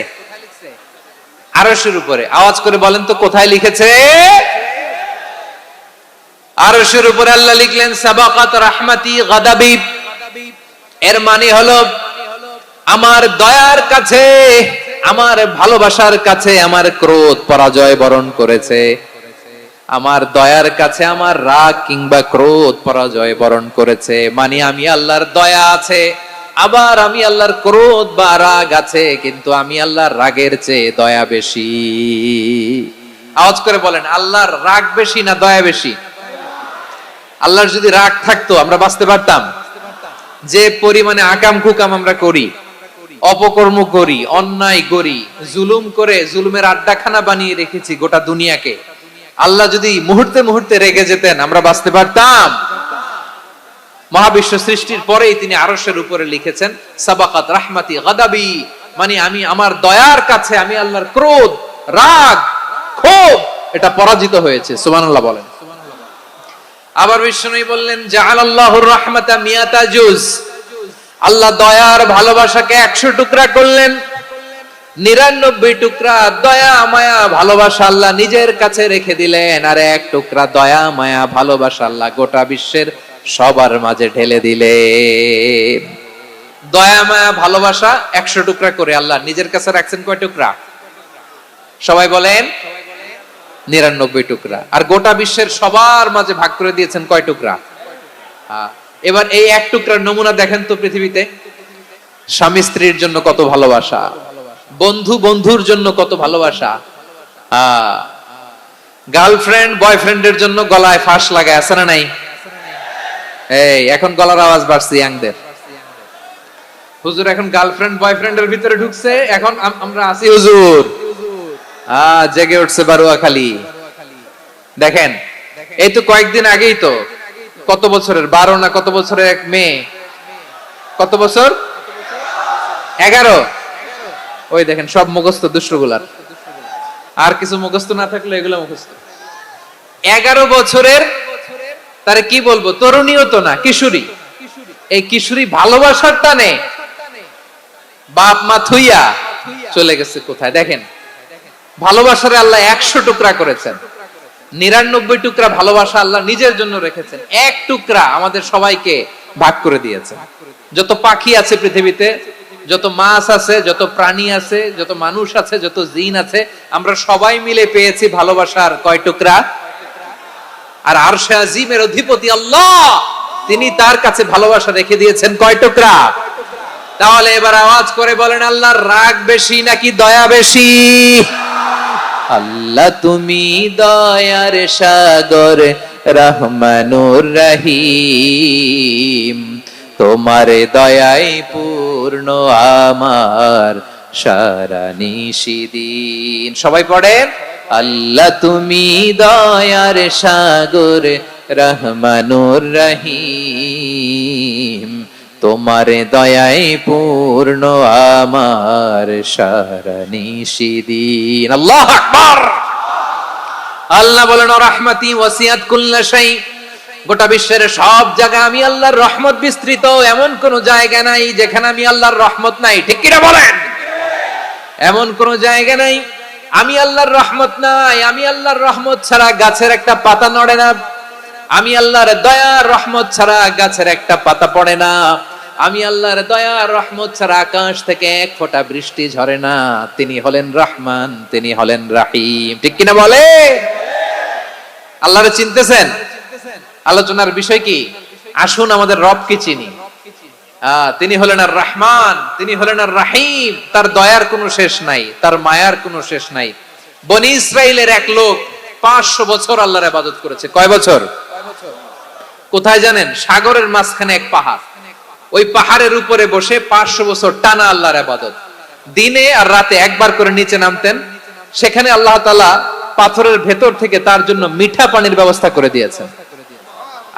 আরশের উপরে। আওয়াজ করে বলেন তো কোথায় লিখেছে? আরশের উপরে আল্লাহ লিখলেন সাবাকাত রাহমাতি গাদাবি। এর মানে হলো আমার দয়ার কাছে, আমার ভালোবাসার কাছে আমার ক্রোধ পরাজয় বরণ করেছে, আমার দয়ার কাছে আমার রাগ কিংবা ক্রোধ পরাজয় বরণ করেছে। মানে আমি আল্লাহর দয়া আছে, আবার আমি আল্লাহর ক্রোধ বা রাগ আছে, কিন্তু আমি আল্লাহর রাগের চেয়ে দয়া বেশি। আওয়াজ করে বলেন, আল্লাহর রাগ বেশি না দয়া বেশি? আল্লাহর যদি রাগ থাকতো আমরা বাঁচতে পারতাম? যে পরিমাণে আকাম কুকাম আমরা করি, অপকর্ম করি, অন্যায় করি, জুলুম করে জুলুমের আড্ডাখানা বানিয়ে রেখেছি গোটা দুনিয়াকে, আল্লাহ যদি মুহূর্তে মুহূর্তে রেগে যেতেন আমরা বাঁচতে পারতাম? মহাবিশ্ব সৃষ্টির পরেই তিনি আরশের উপরে লিখেছেন সাবাকাত রাহমাতি গাদাবি, মানে আমি আমার দয়ার কাছে আমি আল্লাহর ক্রোধ, রাগ, ক্ষোভ এটা পরাজিত হয়েছে। সুবহানাল্লাহ বলেন। আবার বিষ্ণু বললেন জাআলাল্লাহুর রাহমাতা মিয়াতা জুজ, আল্লাহ দয়ার ভালোবাসাকে 100 টুকরা করলেন, 99 টুকরা দয়া মায়া ভালোবাসা আল্লাহ নিজের কাছে রেখে দিলেন, আর 1 টুকরা দয়া মায়া ভালোবাসা আল্লাহ গোটা বিশ্বের সবার মাঝে ঢেলে দিলেন। দয়া মায়া ভালোবাসা 100 টুকরা করে আল্লাহ নিজের কাছে রাখছেন কয় টুকরা? সবাই বলেন 99 টুকরা। আর গোটা বিশ্বের সবার মাঝে ভাগ করে দিয়েছেন কয় টুকরা? এবার এই 1 টুকরার নমুনা দেখেন তো পৃথিবীতে। স্বামী স্ত্রীর জন্য কত ভালোবাসা, বন্ধু বন্ধুর জন্য কত ভালোবাসা, গার্লফ্রেন্ড বয়ফ্রেন্ডের জন্য গলায় ফাঁস লাগায়, আছে না নাই? এই এখন গলার আওয়াজ বাড়ছে ইয়াংদের। হুজুর এখন গার্লফ্রেন্ড বয়ফ্রেন্ডের ভিতরে ঢুকছে, এখন আমরা আছি হুজুর। জেগে উঠছে বারুয়াখালী। দেখেন এই তো কয়েকদিন আগেই তো, কত বছরের 12 না কত বছরের এক মেয়ে, কত বছর 11, ওই দেখেন সব মুখস্থ দুষ্টগুলার, আর কিছু মুখস্থ না থাকলে এগুলো মুখস্থ। 11 বছরের, তারে কি বলবো, তরুণীও তো না, কিশোরী। এই কিশোরী ভালোবাসার টানে বাপ মা থুইয়া চলে গেছে কোথায়? দেখেন ভালোবাসার আল্লাহ 100 টুকরা করেছেন, 99 টুকরা ভালোবাসা আল্লাহ নিজের জন্য রেখেছেন, এক টুকরা আমাদের সবাইকে ভাগ করে দিয়েছেন। যত পাখি আছে পৃথিবীতে, যত মাছ আছে, যত প্রাণী আছে, যত মানুষ আছে, যত জিন আছে, আমরা সবাই মিলে পেয়েছি ভালোবাসার কয় টুকরা? আর আরশে আজিমের অধিপতি আল্লাহ, তিনি তার কাছে ভালোবাসা রেখে দিয়েছেন কয় টুকরা? তাহলে এবার আওয়াজ করে বলেন, আল্লাহর রাগ বেশি নাকি দয়া বেশি? আল্লাহ তুমি দয়ার সাগর, রহমানুর রহিম, তোমার দয়ায় পূর্ণ আমার সারা নিশিদিন। সবাই পড়েন, আল্লাহ তুমি দয়ার সাগর, রহমানুর রহিম, তোমার দয়ায় পূর্ণ আমার সারা নিশিদিন। আল্লাহু আকবার। আল্লাহ বলেন, রাহমাতি ওয়াসিআত কুল্লা শাই, গোটা বিশ্বের সব জায়গা আমি আল্লাহর রহমত বিস্তৃত, এমন কোন জায়গা নাই যেখানে আমি আল্লাহর রহমত নাই। ঠিক কিনা বলেন? এমন কোন জায়গা নাই আমি আল্লাহর রহমত নাই। আমি আল্লাহর রহমত ছাড়া গাছের একটা পাতা নড়ে না, আমি আল্লাহর দয়ার রহমত ছাড়া গাছের একটা পাতা পড়ে না, আমি আল্লাহর দয়ার রহমত ছাড়া আকাশ থেকে এক ফোঁটা বৃষ্টি ঝরে না। তিনি হলেন রহমান, তিনি হলেন রাহিম। ঠিক কিনা বলে? আল্লাহরে চিনতেছেন? আলোচনার বিষয় কি? আসুন আমাদের রবকে চিনি। তিনি হলেন আর রহমান, তিনি হলেন আর রাহিম। তার দয়ার কোনো শেষ নাই, তার মায়ার কোনো শেষ নাই। বনি ইসরাইলের এক লোক 500 বছর আল্লাহর ইবাদত করেছে। কয় বছর? কোথায় জানেন? সাগরের মাঝখানে এক পাহাড়, ওই পাহাড়ের উপরে বসে 500 বছর টানা আল্লাহর ইবাদত। দিনে আর রাতে একবার করে নিচে নামতেন। সেখানে আল্লাহ তাআলা পাথরের ভেতর থেকে তার জন্য মিঠা পানির ব্যবস্থা করে দিয়েছেন,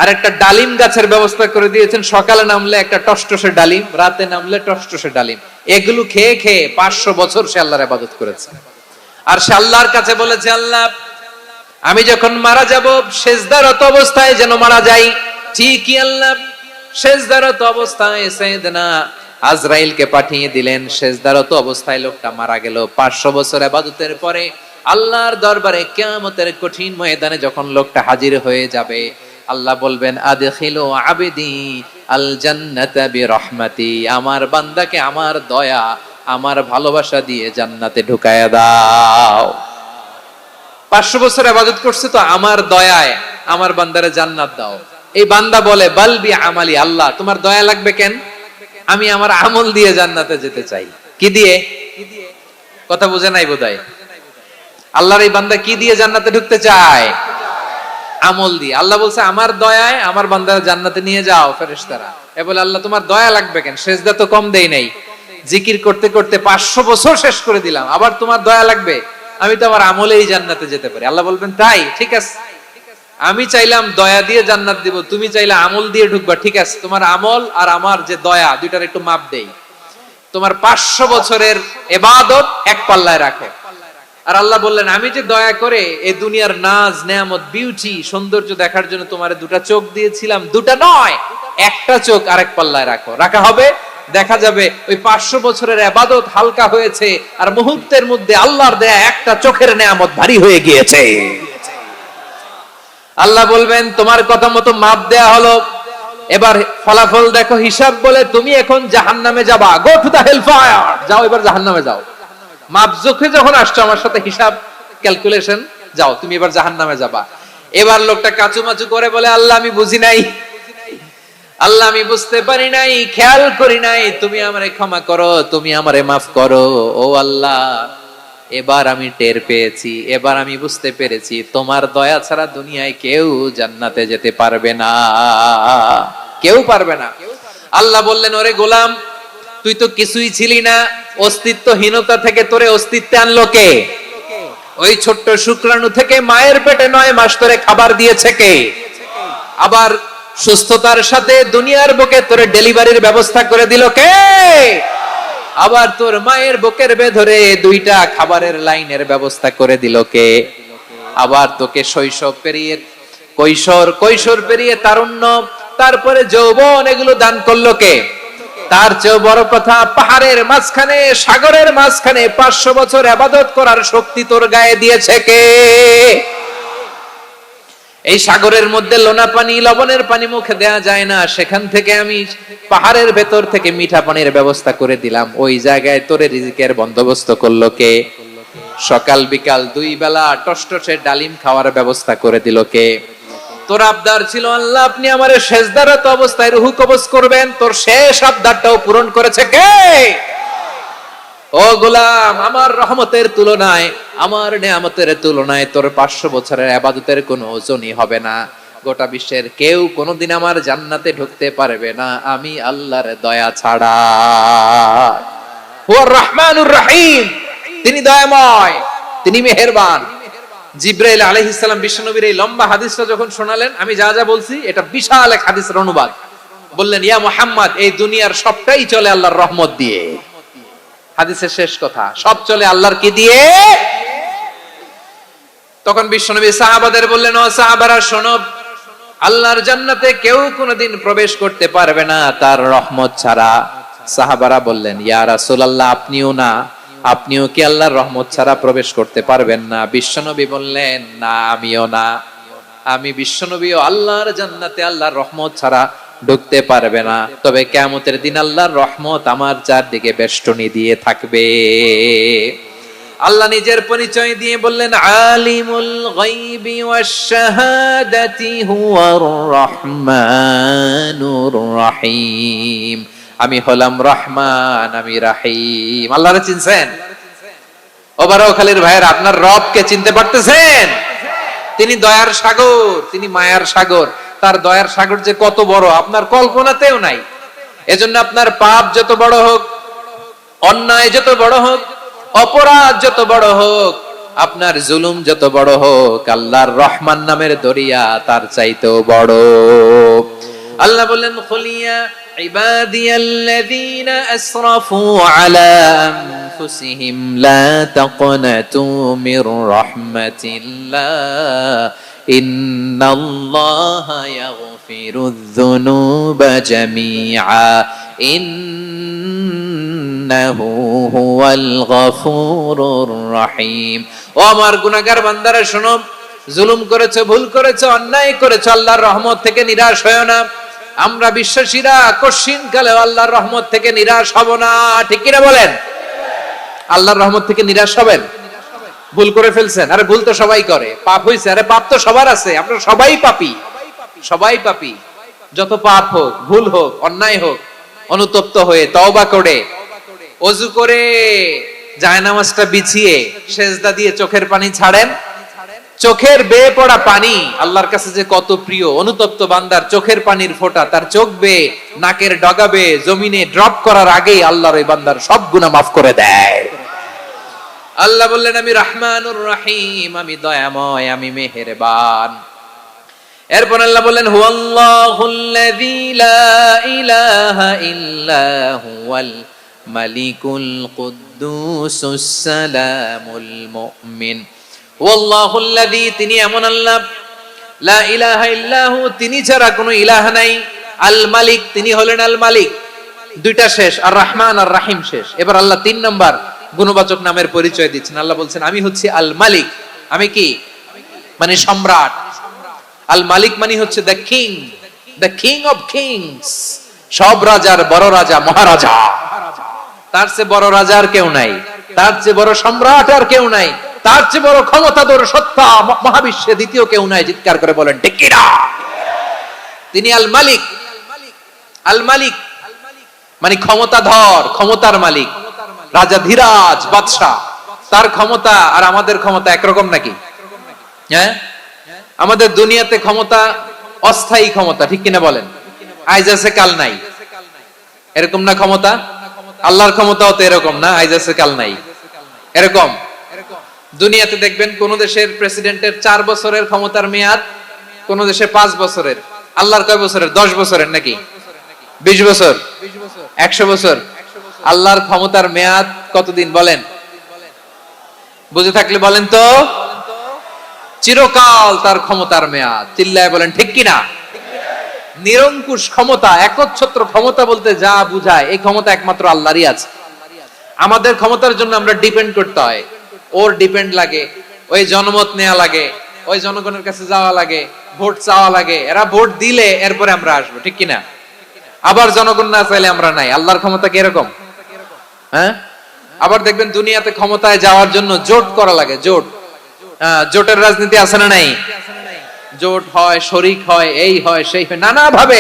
আর একটা ডালিম গাছের ব্যবস্থা করে দিয়েছেন। সকালে নামলে একটা টসটসে ডালিম, রাতে নামলে টসটসে ডালিম। এগুলো খেয়ে খেয়ে 500 বছর সে আল্লাহর ইবাদত করেছে। আর সে আল্লাহর কাছে বলেছে, আল্লাহ আমি যখন মারা যাব সেজদারত অবস্থায় যেন মারা যাই। ঠিকই আল্লাহ সেজদারত অবস্থায় সাইয়েদনা আজরাইলকে পাঠিয়ে দিলেন। সেজদারত অবস্থায় লোকটা মারা গেল। 500 বছর ইবাদতের পরে আল্লাহর দরবারে কিয়ামতের কঠিন ময়দানে যখন লোকটা হাজির হয়ে যাবে, আল্লাহ বলবেন, আদখিলু আবদি আল জান্নাতা বিরহমাতি, আমার বান্দাকে আমার দয়া, আমার ভালোবাসা দিয়ে জান্নাতে ঢুকায়া দাও। 500 বছর ইবাদত করছে তো আমার দয়ায় আমার বান্দারে জান্নাত দাও। এই বান্দা বলে, বালবি আমালি, আল্লাহ তোমার দয়া লাগবে কেন? আমি আমার আমল দিয়ে জান্নাতে যেতে চাই। কি দিয়ে? কথা বুঝে নাই বোধহয়। আল্লাহর এই বান্দা কি দিয়ে জান্নাতে ঢুকতে চায়? আমল দিয়ে। আল্লাহ বলছে, আমার দয়ায় আমার বান্দারা জান্নাতে নিয়ে যাও ফেরেশতারা। এ বলে, আল্লাহ তোমার দয়া লাগবে কেন? সেজদা তো কম দেই নাই, জিকির করতে করতে 500 বছর শেষ করে দিলাম, আবার তোমার দয়া লাগবে? আমি তো আমার আমলেই জান্নাতে যেতে পারি। আল্লাহ বলবেন, তাই ঠিক আছে, আমি চাইলাম দয়া দিয়ে জান্নাত দিব, তুমি চাইলে আমল দিয়ে ঢুকবা, ঠিক আছে, তোমার আমল আর আমার যে দয়া দুইটার একটু মাপ দেই। তোমার 500 বছরের ইবাদত এক পাল্লায় রাখো। আর আল্লাহ বললেন, আমি যে দয়া করে এই দুনিয়ার নাজ নেয়ামত বিউটি সৌন্দর্য দেখার জন্য তোমারে 2টা চোখ দিয়েছিলাম, 2টা নয়, একটা চোখ আরেক পাল্লায় রাখো। রাখা হবে, দেখা যাবে ওই 500 বছরের ইবাদত হালকা হয়েছে, আর মুহূর্তের মধ্যে আল্লাহর দেয়া একটা চোখের নেয়ামত ভারী হয়ে গিয়েছে। আল্লাহ বলবেন, তোমার কথা মতো মাপ দেয়া হলো, এবার ফলাফল দেখো, হিসাব বলে তুমি এখন জাহান্নামে যাবা। Go to the hell fire, যাও এবার জাহান্নামে যাও। মাপ জোখে যখন আসছো আমার সাথে হিসাব ক্যালকুলেশন, যাও তুমি এবার জাহান্নামে যাবা। এবার লোকটা কাচুমাচু করে বলে, আল্লাহ আমি বুঝি নাই, আল্লাহ আমি বুঝতে পারি নাই, খেয়াল করি নাই, তুমি আমারে ক্ষমা করো, তুমি আমারে মাফ করো। ও আল্লাহ, এবার আমি টের পেয়েছি, এবার আমি বুঝতে পেরেছি তোমার দয়া ছাড়া দুনিয়ায় কেউ জান্নাতে যেতে পারবে না, কেউ পারবে না। আল্লাহ বললেন, ওরে গোলাম, তুই তো কিছুই ছিলি না, অস্তিত্বহীনতা থেকে তোরে অস্তিত্বে আনলো কে? ওই ছোট্ট শুক্রাণু থেকে মায়ের পেটে 9 মাস ধরে খাবার দিয়েছে কে? আবার সুস্থতার সাথে দুনিয়ার বুকে তোরে ডেলিভারির ব্যবস্থা করে দিল কে? আবার তোর মায়ের বুকের ভেতরে 2টা খাবারের লাইনের ব্যবস্থা করে দিল কে? আবার তোকে শৈশব পেরিয়ে কৈশোর পেরিয়ে তারুণ্য, তারপরে যৌবন, এগুলো দান করলো কে? তার চেয়ে বড় কথা, পাহাড়ের মাঝখানে, সাগরের মাঝখানে 500 বছর ইবাদত করার শক্তি তোর গায়ে দিয়েছে কে? এই সাগরের মধ্যে লোনা পানি, লবণের পানি মুখে দেয়া যায় না, সেখান থেকে আমি পাহাড়ের ভেতর থেকে মিঠা পানির ব্যবস্থা করে দিলাম। ওই জায়গায় তোরে রিজিকের বন্দোবস্ত করলো কে? সকাল বিকাল 2 বেলা টসটসে ডালিম খাওয়ার ব্যবস্থা করে দিল কে? তোর আবদার ছিল, আল্লাহ আপনি আমারে সেজদারত অবস্থায় রুহু কবজ করবেন, তোর শেষ আবদারটাও পূরণ করেছে কে? ও গোলাম, আমার রহমতের তুলনায়, আমার নেয়ামতের তুলনায় তোর 500 বছরের ইবাদতের কোনো ওজনই হবে না। গোটা বিশ্বের কেউ কোনোদিন আমার জান্নাতে ঢুকতে পারবে না আমি আল্লাহর দয়া ছাড়া। হুয়ার রহমানুর রহিম, তিনি দয়াময়, তিনি মেহেরবান। জিবরাইল আলাইহিস সালাম বিশ্বনবীর এই লম্বা হাদিসটা যখন শোনালেন, আমি যা যা বলছি এটা বিশাল এক হাদিসের অনুবাদ। বললেন, ইয়া মুহাম্মদ, এই দুনিয়ার সবটাই চলে আল্লাহর রহমত দিয়ে। হাদিসের শেষ কথা, সব চলে আল্লাহর কি দিয়ে? তখন বিশ্বনবী সাহাবাদের বললেন, ও সাহাবারা শোনো, আল্লাহর জান্নাতে কেউ কোনোদিন প্রবেশ করতে পারবে না তার রহমত ছাড়া। সাহাবারা বললেন, ইয়া রাসূলুল্লাহ, আপনিও না? আপনিও কি আল্লাহর রহমত ছাড়া প্রবেশ করতে পারবেন না? বিশ্বনবী বললেন, না, আমিও না। আমি বিশ্বনবীও আল্লাহর জান্নাতে আল্লাহর রহমত ছাড়া ঢুকতে পারবে না, তবে কিয়ামতের দিন আল্লাহর রহমত আমার চারদিকে বেষ্টনী দিয়ে থাকবে। আল্লাহ নিজের পরিচয় দিয়ে বললেন, আলিমুল গায়বি ওয়াশ শাহাদাতি হুয়ার রহমানুর রহিম। আমি হলাম রহমান, আমি রাহিম। আল্লাহরে চিনছেন? ওবারখালীর ভাইয়ের, আপনার রবকে চিনতে পারতেছেন? তিনি দয়ার সাগর, তিনি মায়ার সাগর। তার দয়ার সাগর যে কত বড় আপনার কল্পনাতেও নাই। এজন্য আপনার পাপ যত বড় হোক, অন্যায় যত বড় হোক, অপরাধ যত বড় হোক, আপনার জুলুম যত বড় হোক, আল্লাহর রহমান নামের দরিয়া তার চাইতেও বড়। আল্লাহ বললেন, খুলিয়া ইবাদিয়াল্লাযীনা আসরাফু আলা আনফুসিহিম লা তাকনাতু মির রাহমাতিল্লাহ ইন্নাল্লাহা ইয়াগফিরুয যুনুবা জামিআ ইন্নাহু হুয়াল গফুরুর রহিম। ও আমার গুনাহগার বান্দারা শোনো, জুলুম করেছো, ভুল করেছো, অন্যায় করেছো, আল্লাহর রহমত থেকে নিরাশ হয়ো না। আমরা বিশ্বাসীরা কঠিন কালে আল্লাহর রহমত থেকে নিরাশ হব না, ঠিক কিনা বলেন? আল্লাহর রহমত থেকে নিরাশ হবেন? ভুল করে ফেলছেন, আরে ভুল তো সবাই করে। পাপ হইছে, আরে পাপ তো সবার আছে, আপনারা সবাই পাপী, সবাই পাপী। যত পাপ হোক, ভুল হোক, অন্যায় হোক, অনুতপ্ত হয়ে তওবা করে, ওযু করে, জায়নামাজটা বিছিয়ে সেজদা দিয়ে চোখের পানি ছাড়েন। চোখের বেয়ে পড়া পানি আল্লাহর কাছে যে কত প্রিয়। অনুতপ্ত বান্দার চোখের পানির ফোঁটা তার চোখ বেয়ে, নাকের ডগা বেয়ে জমিনে ড্রপ করার আগেই আল্লাহর ওই বান্দার সব গুনাহ মাফ করে দেয়। আল্লাহ বললেন, আমি রহমানুর রহিম, আমি দয়াময়, আমি মেহেরবান। এরপর আল্লাহ বললেন, হুয়াল্লাহুল্লাযী লা ইলাহা ইল্লা হুয়াল মালিকুল কুদ্দুসুস সালামুল মুমিন। ওয়াল্লাহুল্লাযী, তিনি এমন আল্লাহ, লা ইলাহা ইল্লাহু, তিনি ছাড়া কোনো ইলাহ নাই। আল মালিক, তিনি হলেন আল মালিক। দুইটা শেষ, আর রহমান আর রাহিম শেষ। এবার আল্লাহ 3 নাম্বার গুণবাচক নামের পরিচয় দিচ্ছেন। আল্লাহ বলছেন, আমি হচ্ছি আল মালিক। আমি কি? মানে সম্রাট। আল মালিক মানে হচ্ছে the king, the king of kings. সব রাজার বড় রাজা, মহারাজা। তার চেয়ে বড় রাজা আর কেউ নাই, তার চেয়ে বড় সম্রাট আর কেউ নাই, তার চেয়ে বড় ক্ষমতাধর সত্তা মহাবিশ্বে দ্বিতীয় কেউ নাই। চিৎকার করে বলেন ঠিক কিনা? তিনি আল মালিক। আল মালিক মানে ক্ষমতাধর, ক্ষমতার মালিক, রাজা ধীরাজ, বাদশা। তার ক্ষমতা আর আমাদের ক্ষমতা একরকম নাকি? হ্যাঁ, আমাদের দুনিয়াতে ক্ষমতা অস্থায়ী ক্ষমতা, ঠিক কিনা বলেন? আইজ আছে কাল নাই, এরকম না ক্ষমতা? আল্লাহর ক্ষমতাও তো এরকম না, আইজ আছে কাল নাই এরকম। দুনিয়াতে দেখবেন কোন দেশের প্রেসিডেন্টের 4 বছরের ক্ষমতার মেয়াদ, কোন দেশে 5 বছরের। আল্লাহর কয় বছরের? 10 বছরের নাকি 20 বছর 100 বছর? আল্লাহর ক্ষমতার মেয়াদ কতদিন বলেন? বুঝে থাকলে বলেন তো। চিরকাল তার ক্ষমতার মেয়াদ। চিল্লায় বলেন ঠিক কিনা? নিরঙ্কুশ ক্ষমতা, একচ্ছত্র ক্ষমতা বলতে যা বুঝায়, এই ক্ষমতা একমাত্র আল্লাহরই আছে। আমাদের ক্ষমতার জন্য আমরা ডিপেন্ড করতে হয়, ওর ডিপেন্ড লাগে, ওই জনমত নেওয়া লাগে, ওই জনগণের কাছে যাওয়া লাগে, ভোট চাওয়া লাগে, এরা ভোট দিলে এরপরে আমরা আসবো, ঠিক কিনা? আবার জনগণ না চাইলে আমরা নাই। আল্লাহর ক্ষমতা কি এরকম? হ্যাঁ, আবার দেখবেন দুনিয়াতে ক্ষমতায় যাওয়ার জন্য জোট করা লাগে, জোট। জোটের রাজনীতি আছে না নাই? জোট হয়, শরিক হয়, এই হয় সেই হয়, নানা ভাবে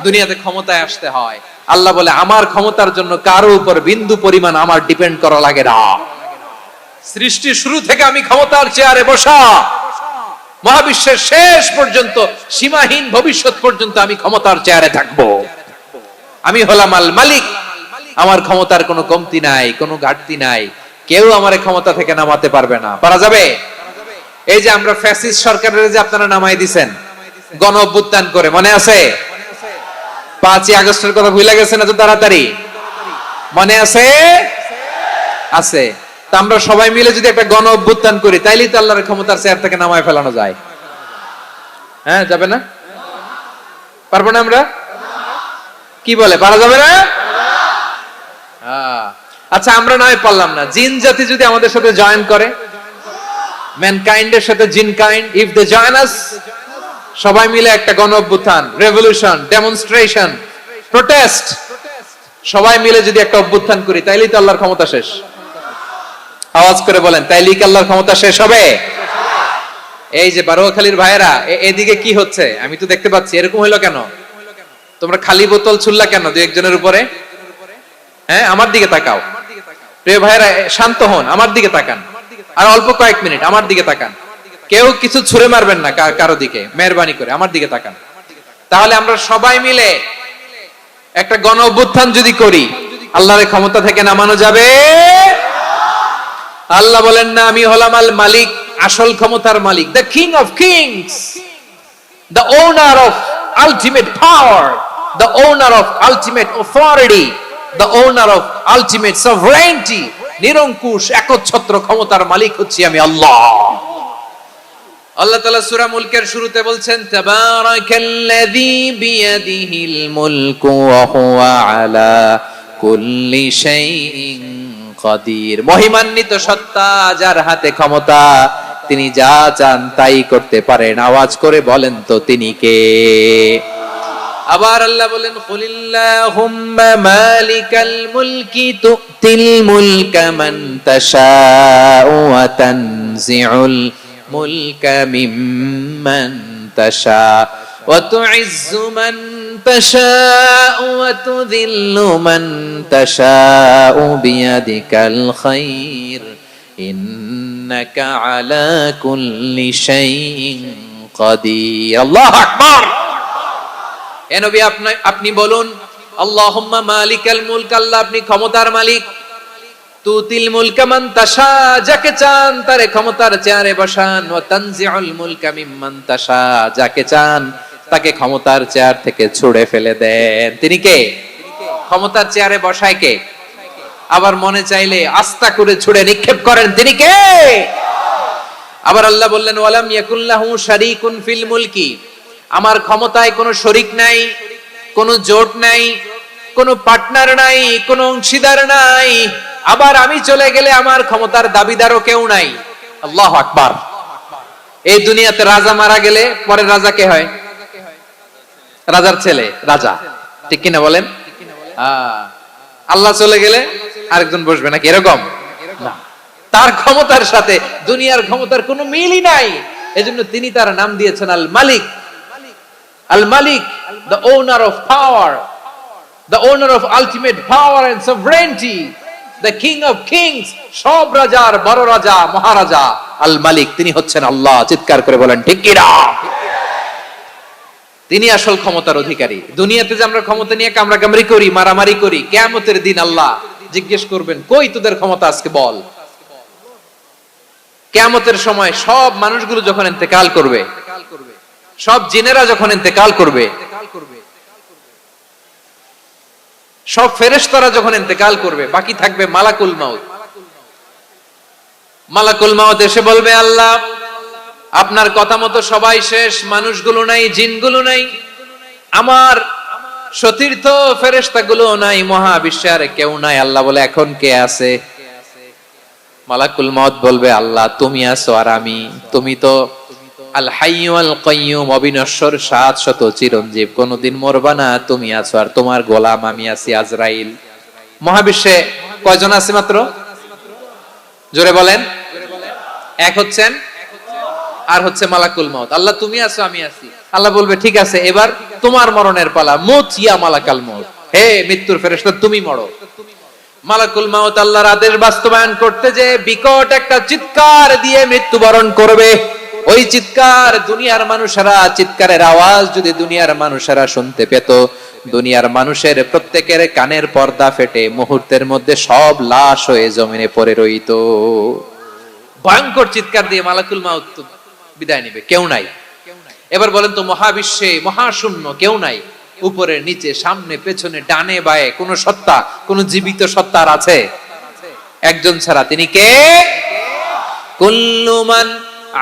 দুনিয়াতে ক্ষমতায় আসতে হয়। আল্লাহ বলে আমার ক্ষমতার জন্য কারো উপর বিন্দু পরিমাণ আমার ডিপেন্ড করা লাগে না। সৃষ্টি শুরু থেকে আমি ক্ষমতার চেয়ারে বসা, মহাবিশ্বের শেষ পর্যন্ত, সীমাহীন ভবিষ্যৎ পর্যন্ত আমি ক্ষমতার চেয়ারে থাকবো। আমি হলাম আল মালিক। আমার ক্ষমতার কোনো কমতি নাই, কোনো ঘাটতি নাই। কেউ আমার ক্ষমতা থেকে নামাতে পারবে না। পারা যাবে? এই যে আমরা ফ্যাসিস্ট সরকারের যে আপনারা নামাই দিছেন গণ অভ্যুত্থান করে, মনে আছে? 5ই আগস্টের কথা ভুলে গেছেন এত তাড়াতাড়ি? মনে আছে? আছে। তা আমরা সবাই মিলে যদি একটা গণ অভ্যুত্থান করি, তাইলেই তো আল্লাহর ক্ষমতার চেয়ার থেকে নামায় ফেলানো যায়। হ্যাঁ, যাবে না? পারবো না আমরা? কি বলে, পারা যাবে না? আচ্ছা, আমরা নয় পারলাম না, জিন জাতি যদি আমাদের সাথে জয়েন করে, ম্যানকাইন্ডের সাথে জিনকাইন্ড, ইফ দে জয়েন আস, সবাই মিলে একটা গণ অভ্যুত্থান, রেভলিউশন, ডেমনস্ট্রেশন, প্রোটেস্ট, সবাই মিলে যদি একটা অভ্যুত্থান করি, তাইলেই তো আল্লাহর ক্ষমতা শেষ। আওয়াজ করে বলেন, তাইলেই কি আল্লাহর ক্ষমতা শেষ হবে? এই যে বারোয়াখালীর ভাইয়েরা, এদিকে কি হচ্ছে আমি তো দেখতে পাচ্ছি, এরকম হইলো কেন? তোমরা খালি বোতল ছুড়লা কেন দুই একজনের উপরে? হ্যাঁ, আমার দিকে তাকাও। প্রিয় ভাইয়েরা, শান্ত হন, আমার দিকে তাকান, আর অল্প কয়েক মিনিট আমার দিকে তাকান। কেউ কিছু ছুঁড়ে মারবেন না কারো দিকে, মেহরবানি করে আমার দিকে তাকান। তাহলে আমরা সবাই মিলে একটা গণ অভ্যুত্থান যদি করি, আল্লাহর ক্ষমতা থেকে নামানো যাবে? আল্লাহ বলেন না, আমি হলাম আল মালিক, আসল ক্ষমতার মালিক, the king of kings, the owner of ultimate power, the owner of ultimate authority, the owner of ultimate sovereignty. নিরঙ্কুশ একচ্ছত্র ক্ষমতার মালিক হচ্ছি আমি আল্লাহ। আল্লাহ তাআলা সূরা মুলকের শুরুতে বলছেন, তাবারাকাল্লাযী বিয়াদিহিল মুলকু ওয়া হুয়া আলা কুল্লি শাইইন কাদির। মহিমান্বিত সত্তা, যার হাতে ক্ষমতা, তিনি যা চান তাই করতে পারেন। আওয়াজ করে বলেন তো তিনি কে? আবার আল্লাহ বলেন, কুলিল্লাহুম্মা মালিকাল মুলকি তুতিল মুলকা মান তাশাউ ওয়া তানজিউল মুলকা মিম্মান তাশা ওয়া তুইজ্জু মান তাশাউ ওয়া তুযিল্লু মান তাশাউ বিয়াদিকাল খায়র ইন্নাকা আলা কুল্লি শাইইন কাদির। আল্লাহু আকবার। এ নবী, আপনি বলুন, আল্লাহুম্মা মালিকাল মুলক, আল্লাহ আপনি ক্ষমতার মালিক, তুতিল মুলকা মান তাশা, যাকে চান তারে ক্ষমতার চেয়ারে বসান, ওয়া তানজিউল মুলকা মিম্মান তাশা, যাকে চান তাকে ক্ষমতার চেয়ার থেকে ছুঁড়ে ফেলে দেন। তিনি কে? ক্ষমতার চেয়ারে বসায় কে? আবার মনে চাইলে আস্তা করে ছুঁড়ে নিক্ষেপ করেন, তিনি কে? আবার আল্লাহ বললেন, ওয়ালাম ইয়াকুল্লাহু শারীকুন ফিল মুলকি, আমার ক্ষমতায় কোনো শরিক নাই, কোনো জোট নাই, কোনো পার্টনার নাই, কোনো অংশীদার নাই। আবার আমি চলে গেলে আমার ক্ষমতার দাবিদারও কেউ নাই। আল্লাহু আকবার। এই দুনিয়াতে রাজা মারা গেলে পরের রাজা কে হয়? রাজার ছেলে রাজা, ঠিক কিনা বলেন? আল্লাহ চলে গেলে আরেকজন বসবে নাকি এরকম? তার ক্ষমতার সাথে দুনিয়ার ক্ষমতার কোনো মিলই নাই। এজন্য তিনি তার নাম দিয়েছেন আল মালিক। আল মালিক, the owner of power, the owner of ultimate power and sovereignty, the king of kings, সব রাজার বড় রাজা, মহারাজা, আল মালিক, তিনি হচ্ছেন আল্লাহ। চিৎকার করে বলেন ঠিক কি না? তিনি আসল ক্ষমতার অধিকারী। দুনিয়াতে যে আমরা ক্ষমতা নিয়ে কামড়াকামড়ি করি, মারামারি করি, কিয়ামতের দিন আল্লাহ জিজ্ঞেস করবেন, কই তোদের ক্ষমতা, আজকে বল। কিয়ামতের সময় সব মানুষগুলো যখন ইন্তেকাল করবে, সব জিনেরা যখন ইন্তেকাল করবে, সব ফেরেশতারা যখন ইন্তেকাল করবে, বাকি থাকবে মালাকুল মাউত। মালাকুল মাউত এসে বলবে, আল্লাহ আপনার কথা মতো সবাই শেষ, মানুষগুলো নাই, জিনগুলো নাই, আমার সতীর্থ ফেরেশতাগুলো নাই, মহাবিশ্বে আর কেউ নাই। আল্লাহ বলে, এখন কে আছে? মালাকুল মাউত বলবে, আল্লাহ তুমি আছো আর আমি। তুমি তো আল হাইয়্যু আল কাইয়্যুম, অবিনশ্বর, শাশ্বত, চিরঞ্জীব, কোনদিন মরবা না, তুমি আছো আর তোমার গোলাম আমি আছি আজরাইল। মহাবিশ্বে কয়জন আছে মাত্র? জোরে বলেন। এক হচ্ছেন আর হচ্ছে মালাকুল মাউত। আল্লাহ তুমি আছো আমি আছি। আল্লাহ বলবে, ঠিক আছে, এবার তোমার মরণের পালা, মুত ইয়া মালাকাল মাউত, হে মৃত্যুর ফেরেশতা তুমি মরো। মালাকুল মাউত আল্লাহর আদেশ বাস্তবায়ন করতে যে বিকট একটা চিৎকার দিয়ে মৃত্যুবরণ করবে। ওই চিৎকার দুনিয়ার মানুষেরা, চিৎকারের আওয়াজ যদি দুনিয়ার মানুষেরা শুনতে পেত, দুনিয়ার মানুষের প্রত্যেকের কানের পর্দা ফেটে মুহূর্তের মধ্যে সব লাশ হয়ে জমিনে পড়ে রইত। ভয়ঙ্কর চিৎকার দিয়ে মালাকুল মাউত বিদায় নিবে, কেউ নাই। এবার বলেন তো, মহাবিশ্বে মহাশূন্য, কেউ নাই, উপরে নিচে সামনে পেছনে ডানে বায়ে কোন সত্তা, কোন জীবিত সত্তার আছে? একজন ছাড়া, তিনি কে? কুল্লু মান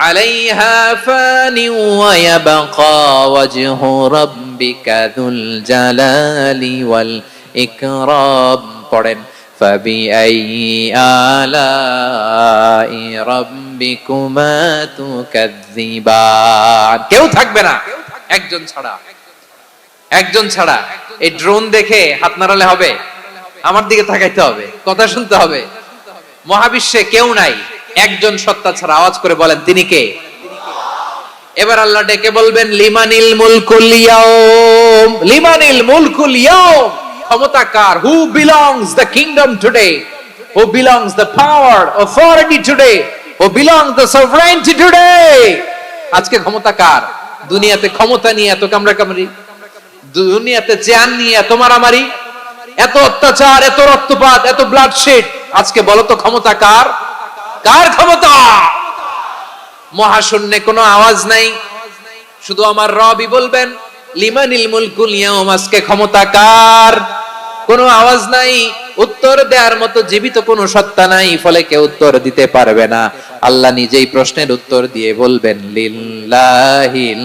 আলাইহা ফানি ওয়া ইয়াবকা ওয়াজহু রাব্বিকা যুল জালালি ওয়াল ইকরাম। পড়েন, ফাবিআইয়ি আলাই রাব্বিকুমা তুকাযযিবান। কেউ থাকবে না, একজন ছাড়া, একজন ছাড়া। এই ড্রোন দেখে হাত নাড়ালে হবে? আমার দিকে তাকাইতে হবে, কথা শুনতে হবে। মহাবিশ্বে কেউ নাই, একজন সত্তা ছাড়া। আওয়াজ করে বলেন, তিনি কে? এবার আল্লাহ ডেকে বলবেন, লিমানিল মুলকুল ইয়াউম, লিমানিল মুলকুল ইয়াউম, ক্ষমতা কার? Who belongs the kingdom today, who belongs the power, authority today, who belongs the sovereignty today. আজকে ক্ষমতা কার? দুনিয়াতে ক্ষমতা নিয়ে এত কামড়াকামড়ি, দুনিয়াতে চেয়ার নিয়ে এত মারামারি, এত অত্যাচার, এত রক্তপাত, এত ব্লাডশেড, আজকে বলো তো ক্ষমতা কার? কার ক্ষমতা? মহাশূন্যে কোনো আওয়াজ নাই, শুধু আমার রবই বলবেন, লিমানিল মুলকুল ইয়াউম, আজকে ক্ষমতা কার? কোনো আওয়াজ নাই, উত্তর দেওয়ার মতো জীবিত কোনো সত্তা নাই, ফলে কেউ উত্তর দিতে পারবে না। আল্লাহ নিজেই প্রশ্নের উত্তর দিয়ে বলবেন, লিল্লাহিল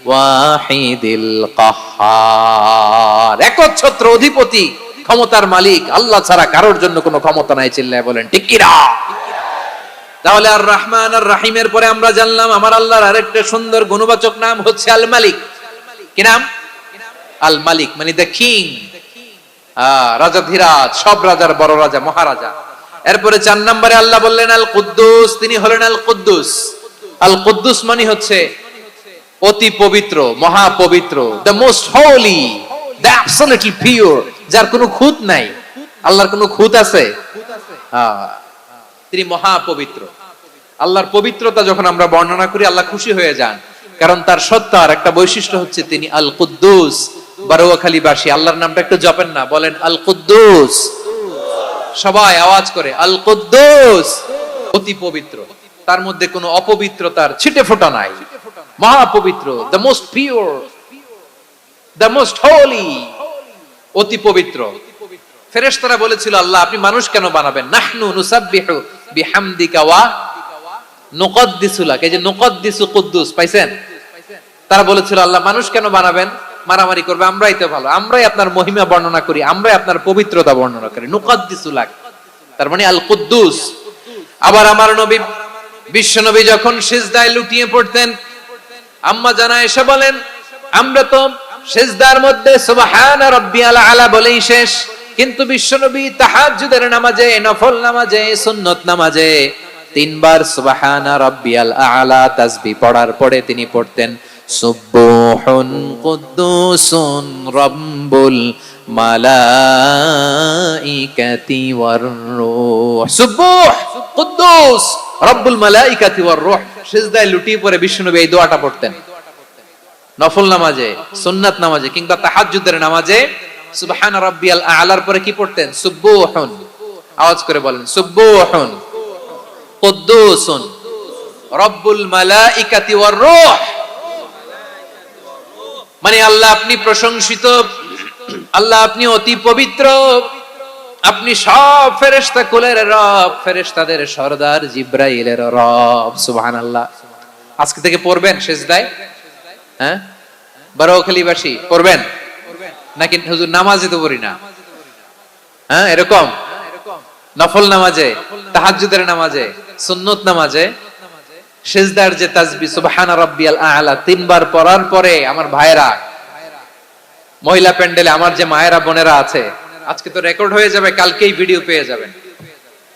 ওয়াহিদিল কাহ্হার, একচ্ছত্র অধিপতি, ক্ষমতার মালিক আল্লাহ ছাড়া কারোর জন্য কোনো ক্ষমতা নাই। চিল্লায় বলেন ঠিক কি না? তাহলে আর রহমান আর রহিমের পরে আমরা জানলাম আমার আল্লাহর আরেকটা সুন্দর গুণবাচক নাম হচ্ছে আল মালিক। কি নাম? আল মালিক, মানে দ্য কিং, রাজাধিরাজ, সব রাজার বড় রাজা, মহারাজা। এরপরে 4 নম্বরে আল্লাহ বললেন আল কুদ্দুস, তিনি হলেন আল কুদ্দুস। আল কুদ্দুস মানে হচ্ছে অতি পবিত্র, মহা পবিত্র, the most Holi, the absolutely pure, যার কোনো খুঁত নাই। আল্লাহর কোনো খুঁত আছে? তিনি মহা পবিত্র। আল্লাহর পবিত্রতা যখন আমরা বর্ণনা করি, আল্লাহ খুশি হয়ে যান, কারণ তার সত্তার একটা বৈশিষ্ট্য হচ্ছে তিনি আল কুদ্দুস। বারোয়াখালীবাসী আল্লাহর নামটা একটু জপেন না, বলেন আল কুদ্দুস, সবাই আওয়াজ করে আল কুদ্দুস। অতি পবিত্র, তার মধ্যে কোনো অপবিত্রতার ছিটে ফোঁটা নাই, মহা পবিত্র, the most pure, the most Holi, অতি পবিত্র। ফেরেশতারা বলেছিল, আল্লাহ আপনি মানুষ কেন বানাবেন? নাহনু নুসাব্বিহু বিহামদিকা ওয়া নুকদ্দিসু লাক। এই যে নুকদ্দিসু কুদ্দুস পাইছেন? তারা বলেছিল, আল্লাহ মানুষ কেন বানাবেন? মারামারি করবে, আমরাই তো ভালো, আমরাই আপনার মহিমা বর্ণনা করি, আমরাই আপনার পবিত্রতা বর্ণনা করি। নুকদ্দিসু লাক, তার মানে আল কুদ্দুস। আবার আমার নবী, বিশ্ব নবী যখন সিজদায় লুটিয়ে পড়তেন, আম্মা জানা এসে বলেন, আমরা তো সিজদার মধ্যে সুবহানা রাব্বিয়াল আলা বলেই শেষ, কিন্তু বিশ্বনবী তাহাজ্জুদের নামাজে, নফল নামাজে, সুন্নত নামাজে 3 বার সুবহানা রাব্বিয়াল আলা তাসবিহ পড়ার পরে তিনি পড়তেন সুবহুন কুদ্দুসুন রাব্বুল মালাইকাতি ওয়ার রূহ। সুবুহ কুদ্দুস রব্বুল মালাইকাতি ওয়ার রূহ। সিজদায় লুটিয়ে পড়ে বিশ্বনবী এই দোয়াটা পড়তেন নফল নামাজে, সুন্নাত নামাজে কিংবা তাহাজ্জুদের নামাজে। সুবহান রাব্বিয়াল আ'লার পরে কি পড়তেন? সুবুহুন। আওয়াজ করে বলেন, সুবুহুন কুদ্দুসুন রব্বুল মালাইকাতি ওয়ার রূহ। মানে আল্লাহ আপনি প্রশংসিত, আল্লাহ আপনি অতি পবিত্র, আপনি সব ফেরেশতা কুলের রব, ফেরেশতাদের সরদার জিব্রাইলের রব। সুবহানাল্লাহ। আজকে থেকে পড়বেন সিজদায়? হ্যাঁ, বারোখালীবাসী পড়বেন নাকি হুজুর নামাজে তো পড়ি না? হ্যাঁ, এরকম নফল নামাজে, তাহাজ্জুদের নামাজে, সুন্নত নামাজে সিজদার যে তাসবিহ সুবহানা রাব্বিয়াল আ'লা তিনবার পড়ার পরে আমার ভাইরা, মহিলা প্যান্ডেলে আমার যে মায়েরা বোনেরা আছে, আজকে তো রেকর্ড হয়ে যাবে, কালকেই ভিডিও পেয়ে যাবেন।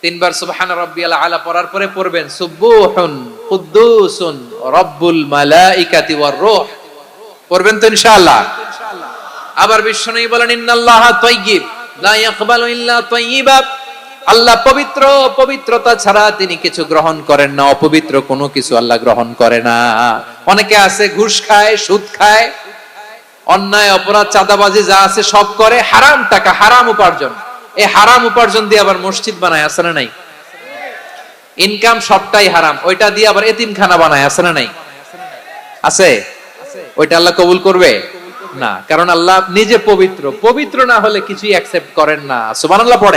তিনবার সুবহানা রাব্বিয়াল আ'লা পড়ার পরে পড়বেন সুবুহুন কুদ্দুসুন রব্বুল মালাইকাতি ওয়ার রূহ। পড়বেন তো ইনশাআল্লাহ? আবার বিশ্বনবী বলেন ইন্নাল্লাহা তাইয়্যিব লা ইয়াকবালু ইল্লা তাইয়্যিবা। আল্লাহ পবিত্র, পবিত্রতা ছাড়া তিনি কিছু গ্রহণ করেন না, অপবিত্র কোনো কিছু আল্লাহ গ্রহণ করে না। অনেকে আছে ঘুষ খায়, সুদ খায়, অন্যায় অপরাধ চাঁদাবাজি যা আছে সব করে, হারাম টাকা, হারাম উপার্জন। এই হারাম উপার্জন দিয়ে আবার মসজিদ বানায়, আছে না নাই? ইনকাম সবটাই হারাম, ওইটা দিয়ে আবার এতিমখানা বানায়, আছে না নাই? আছে। ওইটা আল্লাহ কবুল করবে না, কারণ আল্লাহ নিজে পবিত্র। পবিত্র না হলে কিছুই অ্যাকসেপ্ট করেন না। সুবহানাল্লাহ পড়ে।